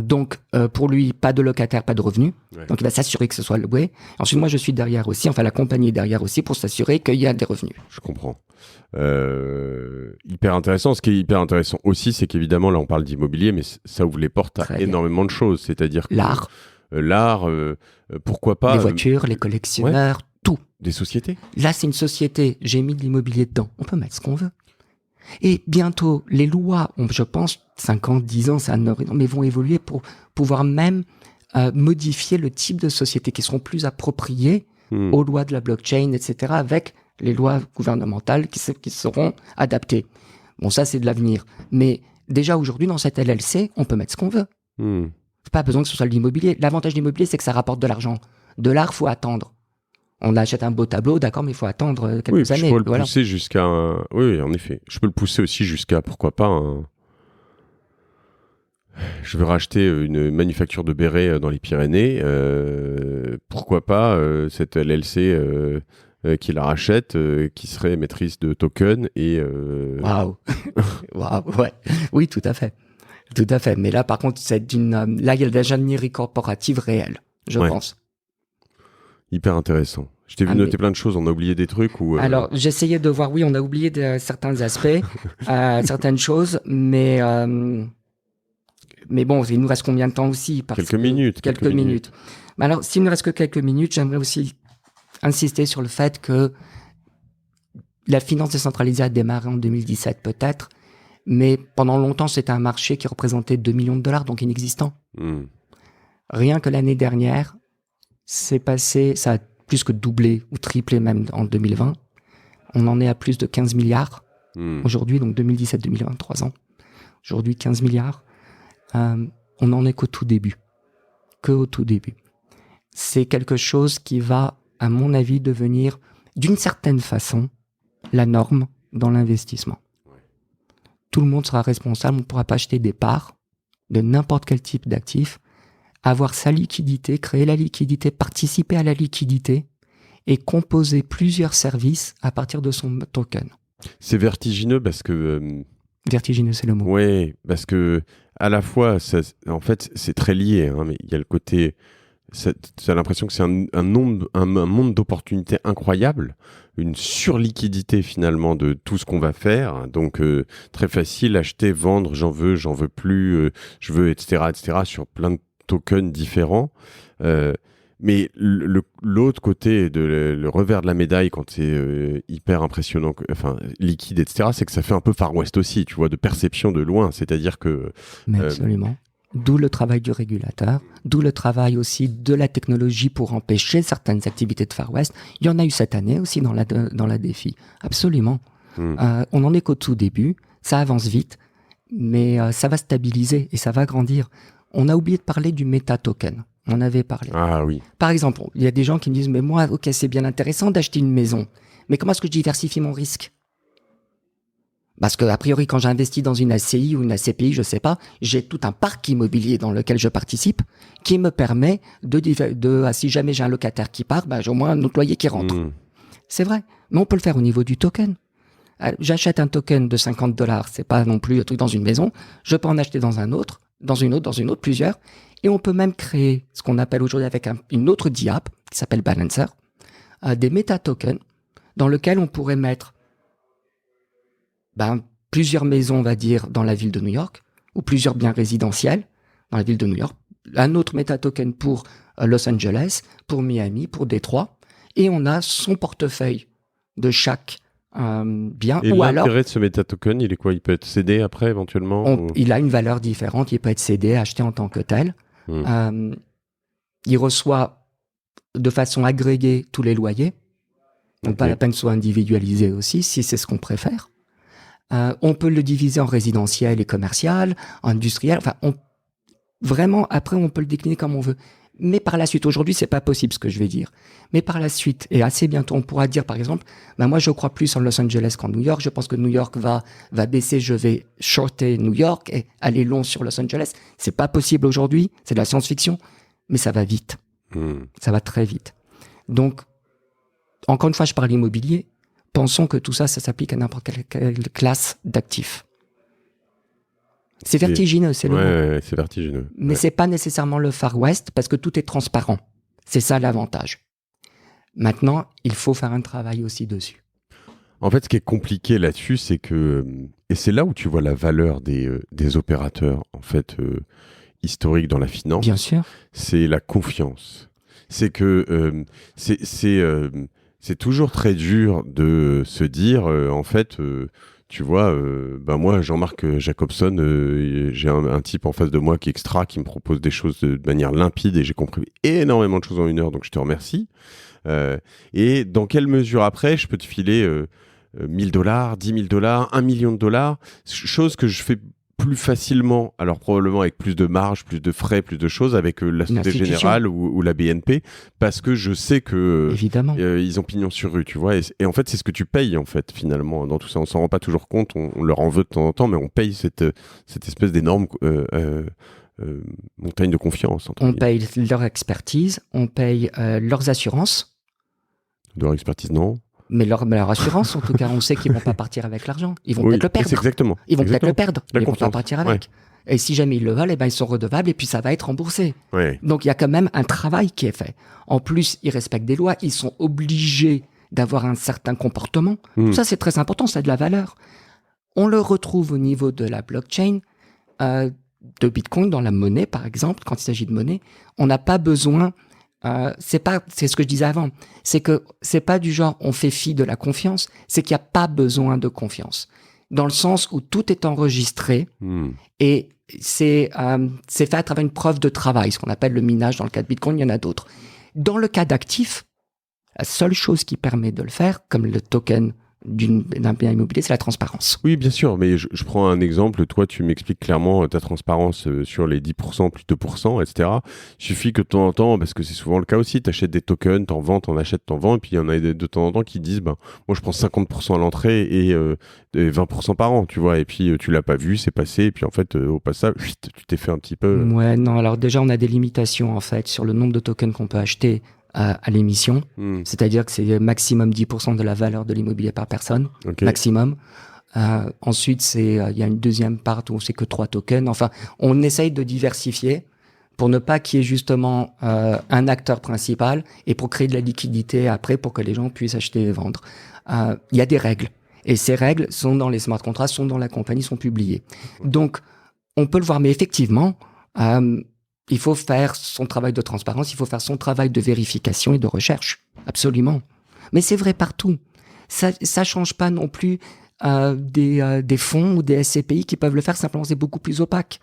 Donc, pour lui, pas de locataire, pas de revenus. Ouais. Donc, il va s'assurer que ce soit loué. Ensuite, moi, je suis derrière aussi, enfin, la compagnie est derrière aussi pour s'assurer qu'il y a des revenus. Je comprends. Hyper intéressant. Ce qui est hyper intéressant aussi, c'est qu'évidemment, là, on parle d'immobilier, mais ça ouvre les portes à énormément de choses. C'est-à-dire que l'art, pourquoi pas... Les voitures, les collectionneurs, tout. Des sociétés. Là, c'est une société. J'ai mis de l'immobilier dedans. On peut mettre ce qu'on veut. Et bientôt, les lois, je pense, 5 ans, 10 ans, mais vont évoluer pour pouvoir même modifier le type de société qui seront plus appropriées aux lois de la blockchain, etc., avec les lois gouvernementales qui seront adaptées. Bon, ça, c'est de l'avenir. Mais déjà, aujourd'hui, dans cette LLC, on peut mettre ce qu'on veut. Pas besoin que ce soit de l'immobilier. L'avantage de l'immobilier, c'est que ça rapporte de l'argent. De l'art, faut attendre. On achète un beau tableau, d'accord, mais il faut attendre quelques années. Je peux le pousser jusqu'à... Oui, en effet. Je peux le pousser aussi jusqu'à, pourquoi pas, Je veux racheter une manufacture de bérets dans les Pyrénées. Pourquoi pas cette LLC qui la rachète, qui serait maîtrise de token et... Waouh. Ouais. Oui, tout à fait. Tout à fait. Mais là, par contre, là, il y a de l'ingénierie corporative réelle, je pense. Hyper intéressant. Je t'ai vu noter plein de choses, on a oublié des trucs ou... Alors, j'essayais de voir, oui, on a oublié certains aspects, certaines choses, mais bon, il nous reste combien de temps aussi Quelques minutes. Mais alors, s'il ne reste que quelques minutes, j'aimerais aussi insister sur le fait que La finance décentralisée a démarré en 2017 peut-être, mais pendant longtemps, c'était un marché qui représentait 2 millions de dollars, donc inexistant. Rien que l'année dernière, ça a plus que doublé ou triplé même en 2020. On en est à plus de 15 milliards aujourd'hui, donc 2017-2020, 3 ans. Aujourd'hui, 15 milliards. On n'en est qu'au tout début. C'est quelque chose qui va, à mon avis, devenir, d'une certaine façon, la norme dans l'investissement. Tout le monde sera responsable, on ne pourra pas acheter des parts de n'importe quel type d'actif, avoir sa liquidité, créer la liquidité, participer à la liquidité et composer plusieurs services à partir de son token. C'est vertigineux parce que... Vertigineux, c'est le mot. Oui, parce que à la fois, en fait, c'est très lié, hein, mais il y a le côté... Tu as l'impression que c'est un monde d'opportunités incroyables, une surliquidité finalement de tout ce qu'on va faire. Donc très facile, acheter, vendre, j'en veux plus, je veux, etc., sur plein de tokens différents. Mais l'autre côté, le revers de la médaille, quand c'est hyper impressionnant, liquide, etc., c'est que ça fait un peu Far West aussi, tu vois, de perception de loin. C'est-à-dire que... Mais absolument. D'où le travail du régulateur, d'où le travail aussi de la technologie pour empêcher certaines activités de Far West. Il y en a eu cette année aussi dans la défi. Absolument. On n'en est qu'au tout début. Ça avance vite, mais ça va stabiliser et ça va grandir. On a oublié de parler du méta-token. On avait parlé. Ah oui. Par exemple, il y a des gens qui me disent « Mais moi, ok, c'est bien intéressant d'acheter une maison. Mais comment est-ce que je diversifie mon risque ?» Parce que, a priori, quand j'investis dans une ACI ou une ACPI, je sais pas, j'ai tout un parc immobilier dans lequel je participe qui me permet si jamais j'ai un locataire qui part, j'ai au moins un autre loyer qui rentre. C'est vrai. Mais on peut le faire au niveau du token. J'achète un token de $50, c'est pas non plus un truc dans une maison. Je peux en acheter dans une autre, plusieurs. Et on peut même créer ce qu'on appelle aujourd'hui avec une autre DIAP qui s'appelle Balancer, des méta-tokens dans lequel on pourrait mettre plusieurs maisons, on va dire, dans la ville de New York, ou plusieurs biens résidentiels dans la ville de New York, un autre méta-token pour Los Angeles, pour Miami, pour Détroit, et on a son portefeuille de chaque bien. Et l'intérêt de ce méta-token, il est quoi? Il peut être cédé après, éventuellement Il a une valeur différente, il peut être cédé, acheté en tant que tel. Il reçoit de façon agrégée tous les loyers, donc pas la peine que ce soit individualisé aussi, si c'est ce qu'on préfère. On peut le diviser en résidentiel et commercial, industriel. Vraiment, après, on peut le décliner comme on veut. Mais par la suite, aujourd'hui, c'est pas possible ce que je vais dire. Mais par la suite, et assez bientôt, on pourra dire, par exemple, moi, je crois plus en Los Angeles qu'en New York. Je pense que New York va baisser. Je vais shorter New York et aller long sur Los Angeles. C'est pas possible aujourd'hui. C'est de la science-fiction. Mais ça va vite. Ça va très vite. Donc, encore une fois, je parle immobilier. Pensons que tout ça, ça s'applique à n'importe quelle classe d'actifs. C'est vertigineux, c'est le mot. Ouais, c'est vertigineux. Mais c'est pas nécessairement le Far West parce que tout est transparent. C'est ça l'avantage. Maintenant, il faut faire un travail aussi dessus. En fait, ce qui est compliqué là-dessus, c'est que, et c'est là où tu vois la valeur des opérateurs, en fait, historiques dans la finance. Bien sûr. C'est la confiance. C'est que c'est toujours très dur de se dire, en fait, tu vois, moi, Jean-Marc Jacobson, j'ai un type en face de moi qui me propose des choses de manière limpide et j'ai compris énormément de choses en 1 heure, donc je te remercie. Et dans quelle mesure après, je peux te filer $1 000, $10 000, $1 million, chose que je fais plus facilement, alors probablement avec plus de marge, plus de frais, plus de choses, avec la Société Générale ou la BNP, parce que je sais que évidemment, ils ont pignon sur rue, tu vois. Et en fait, c'est ce que tu payes, en fait, finalement, dans tout ça. On s'en rend pas toujours compte, on leur en veut de temps en temps, mais on paye cette espèce d'énorme montagne de confiance. On paye leur expertise, on paye leurs assurances. De leur expertise, non. Mais leur assurance, en tout cas, on sait qu'ils vont pas partir avec l'argent. Ils vont peut-être le perdre. Exactement. Ils vont peut-être le perdre. Ils vont pas partir avec. Ouais. Et si jamais ils le veulent, ils sont redevables et puis ça va être remboursé. Ouais. Donc il y a quand même un travail qui est fait. En plus, ils respectent des lois. Ils sont obligés d'avoir un certain comportement. Tout ça, c'est très important. Ça a de la valeur. On le retrouve au niveau de la blockchain, de Bitcoin, dans la monnaie, par exemple. Quand il s'agit de monnaie, on n'a pas besoin c'est ce que je disais avant, c'est que c'est pas du genre on fait fi de la confiance, c'est qu'il n'y a pas besoin de confiance. Dans le sens où tout est enregistré et c'est fait à travers une preuve de travail, ce qu'on appelle le minage dans le cas de Bitcoin, il y en a d'autres. Dans le cas d'actifs, la seule chose qui permet de le faire, comme le token d'un bien immobilier, c'est la transparence. Oui, bien sûr, mais je prends un exemple. Toi, tu m'expliques clairement ta transparence sur les 10%, plus 2%, etc. Il suffit que de temps en temps, parce que c'est souvent le cas aussi, tu achètes des tokens, t'en vends, t'en achètes, t'en vends, et puis il y en a de temps en temps qui disent, moi je prends 50% à l'entrée et 20% par an, tu vois, et puis tu l'as pas vu, c'est passé, et puis en fait, au passage, tu t'es fait un petit peu... Ouais, non, alors déjà, on a des limitations, en fait, sur le nombre de tokens qu'on peut acheter à l'émission, c'est-à-dire que c'est maximum 10% de la valeur de l'immobilier par personne, maximum. Ensuite, il y a une deuxième part où c'est que 3 tokens. Enfin, on essaye de diversifier pour ne pas qu'il y ait justement un acteur principal et pour créer de la liquidité après pour que les gens puissent acheter et vendre. Il y a des règles et ces règles sont dans les smart contracts, sont dans la compagnie, sont publiées. Donc, on peut le voir, mais effectivement, il faut faire son travail de transparence, il faut faire son travail de vérification et de recherche, absolument. Mais c'est vrai partout. Ça change pas non plus des fonds ou des SCPI qui peuvent le faire, simplement c'est beaucoup plus opaque.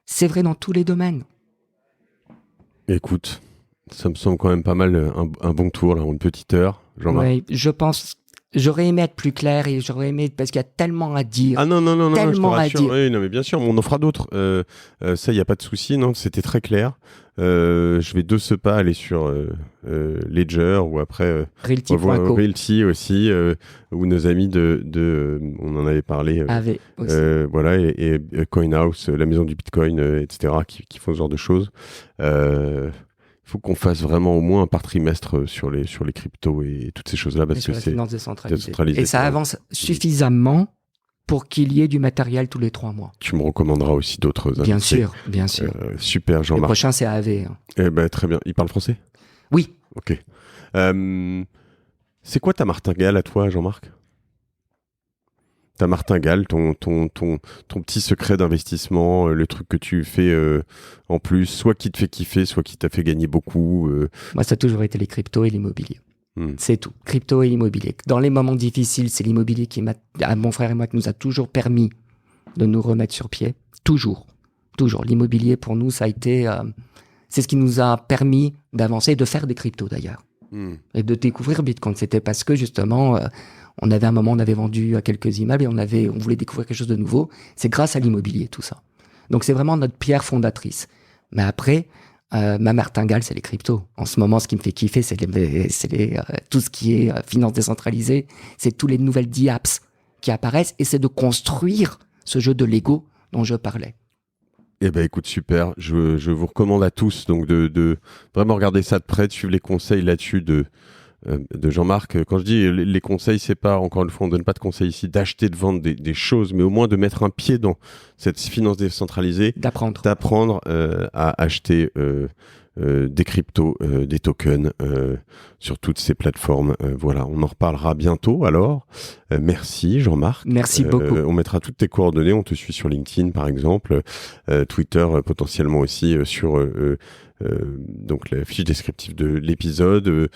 C'est vrai dans tous les domaines. Écoute, ça me semble quand même pas mal un bon tour, là, une petite heure. Oui, je pense... J'aurais aimé être plus clair et j'aurais aimé, parce qu'il y a tellement à dire. Ah non, tellement je te rassure. à dire. Oui, non, mais bien sûr, on en fera d'autres. Ça, il n'y a pas de souci, non, c'était très clair. Je vais de ce pas aller sur Ledger ou après Realty aussi, où nos amis on en avait parlé. Voilà, et CoinHouse, la maison du Bitcoin, etc., qui font ce genre de choses. Il faut qu'on fasse vraiment au moins un par trimestre sur les cryptos et toutes ces choses-là, parce que c'est décentralisé. Et ça avance suffisamment pour qu'il y ait du matériel tous les 3 mois. Tu me recommanderas aussi d'autres invités. Bien sûr. Super, Jean-Marc. Le prochain, c'est AAV. Eh ben, très bien. Il parle français ? Oui. Ok. C'est quoi ta martingale à toi, Jean-Marc ? Ta martingale, ton petit secret d'investissement, le truc que tu fais en plus, soit qui te fait kiffer, soit qui t'a fait gagner beaucoup. Moi, ça a toujours été les cryptos et l'immobilier. C'est tout. Crypto et immobilier. Dans les moments difficiles, c'est l'immobilier à mon frère et moi, qui nous a toujours permis de nous remettre sur pied. Toujours. L'immobilier, pour nous, ça a été... c'est ce qui nous a permis d'avancer et de faire des cryptos, d'ailleurs. Et de découvrir Bitcoin. C'était parce que, justement... on avait vendu quelques immeubles et on voulait découvrir quelque chose de nouveau. C'est grâce à l'immobilier, tout ça. Donc, c'est vraiment notre pierre fondatrice. Mais après, ma martingale, c'est les cryptos. En ce moment, ce qui me fait kiffer, c'est tout ce qui est finance décentralisée. C'est tous les nouvelles DApps qui apparaissent et c'est de construire ce jeu de Lego dont je parlais. Eh ben, écoute, super. Je vous recommande à tous donc de vraiment regarder ça de près, de suivre les conseils là-dessus de Jean-Marc. Quand je dis les conseils, c'est pas, encore une fois, on donne pas de conseils ici d'acheter, de vendre des choses, mais au moins de mettre un pied dans cette finance décentralisée, d'apprendre à acheter des cryptos, des tokens sur toutes ces plateformes. Voilà, on en reparlera bientôt alors. Merci Jean-Marc. Merci beaucoup. On mettra toutes tes coordonnées, on te suit sur LinkedIn par exemple, Twitter potentiellement aussi sur... donc la fiche descriptive de l'épisode,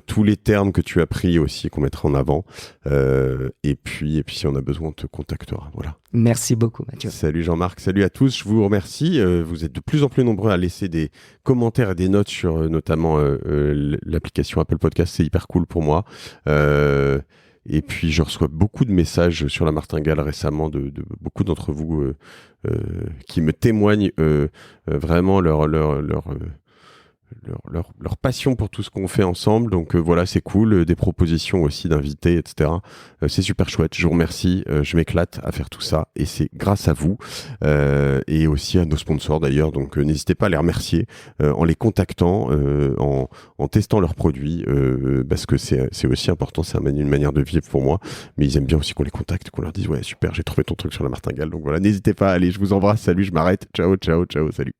tous les termes que tu as pris aussi qu'on mettra en avant, et puis si on a besoin on te contactera. Voilà. Merci beaucoup Mathieu. Salut Jean-Marc, salut à tous, je vous remercie. Vous êtes de plus en plus nombreux à laisser des commentaires et des notes sur notamment l'application Apple Podcast, c'est hyper cool pour moi. Et puis je reçois beaucoup de messages sur la martingale récemment de beaucoup d'entre vous qui me témoignent vraiment leur passion pour tout ce qu'on fait ensemble. Donc voilà, c'est cool. Des propositions aussi d'invités, etc. C'est super chouette. Je vous remercie. Je m'éclate à faire tout ça et c'est grâce à vous et aussi à nos sponsors d'ailleurs. Donc n'hésitez pas à les remercier en les contactant, en testant leurs produits parce que c'est aussi important. C'est une manière de vivre pour moi. Mais ils aiment bien aussi qu'on les contacte, qu'on leur dise ouais super, j'ai trouvé ton truc sur la martingale. Donc voilà, n'hésitez pas. Allez, je vous embrasse. Salut, je m'arrête. Ciao, salut.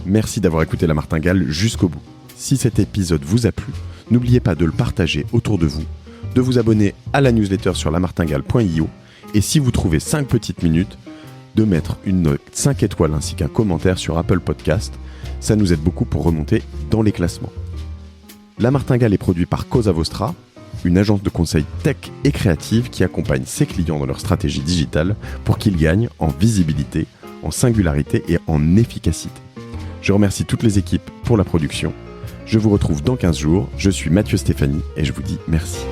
Merci d'avoir écouté La Martingale jusqu'au bout. Si cet épisode vous a plu, n'oubliez pas de le partager autour de vous, de vous abonner à la newsletter sur lamartingale.io Et si vous trouvez 5 petites minutes, de mettre une note 5 étoiles ainsi qu'un commentaire sur Apple Podcast. Ça nous aide beaucoup pour remonter dans les classements. La Martingale est produite par Cosa Vostra, une agence de conseil tech et créative qui accompagne ses clients dans leur stratégie digitale pour qu'ils gagnent en visibilité, en singularité et en efficacité. Je remercie toutes les équipes pour la production. Je vous retrouve dans 15 jours. Je suis Mathieu Stéphanie et je vous dis merci.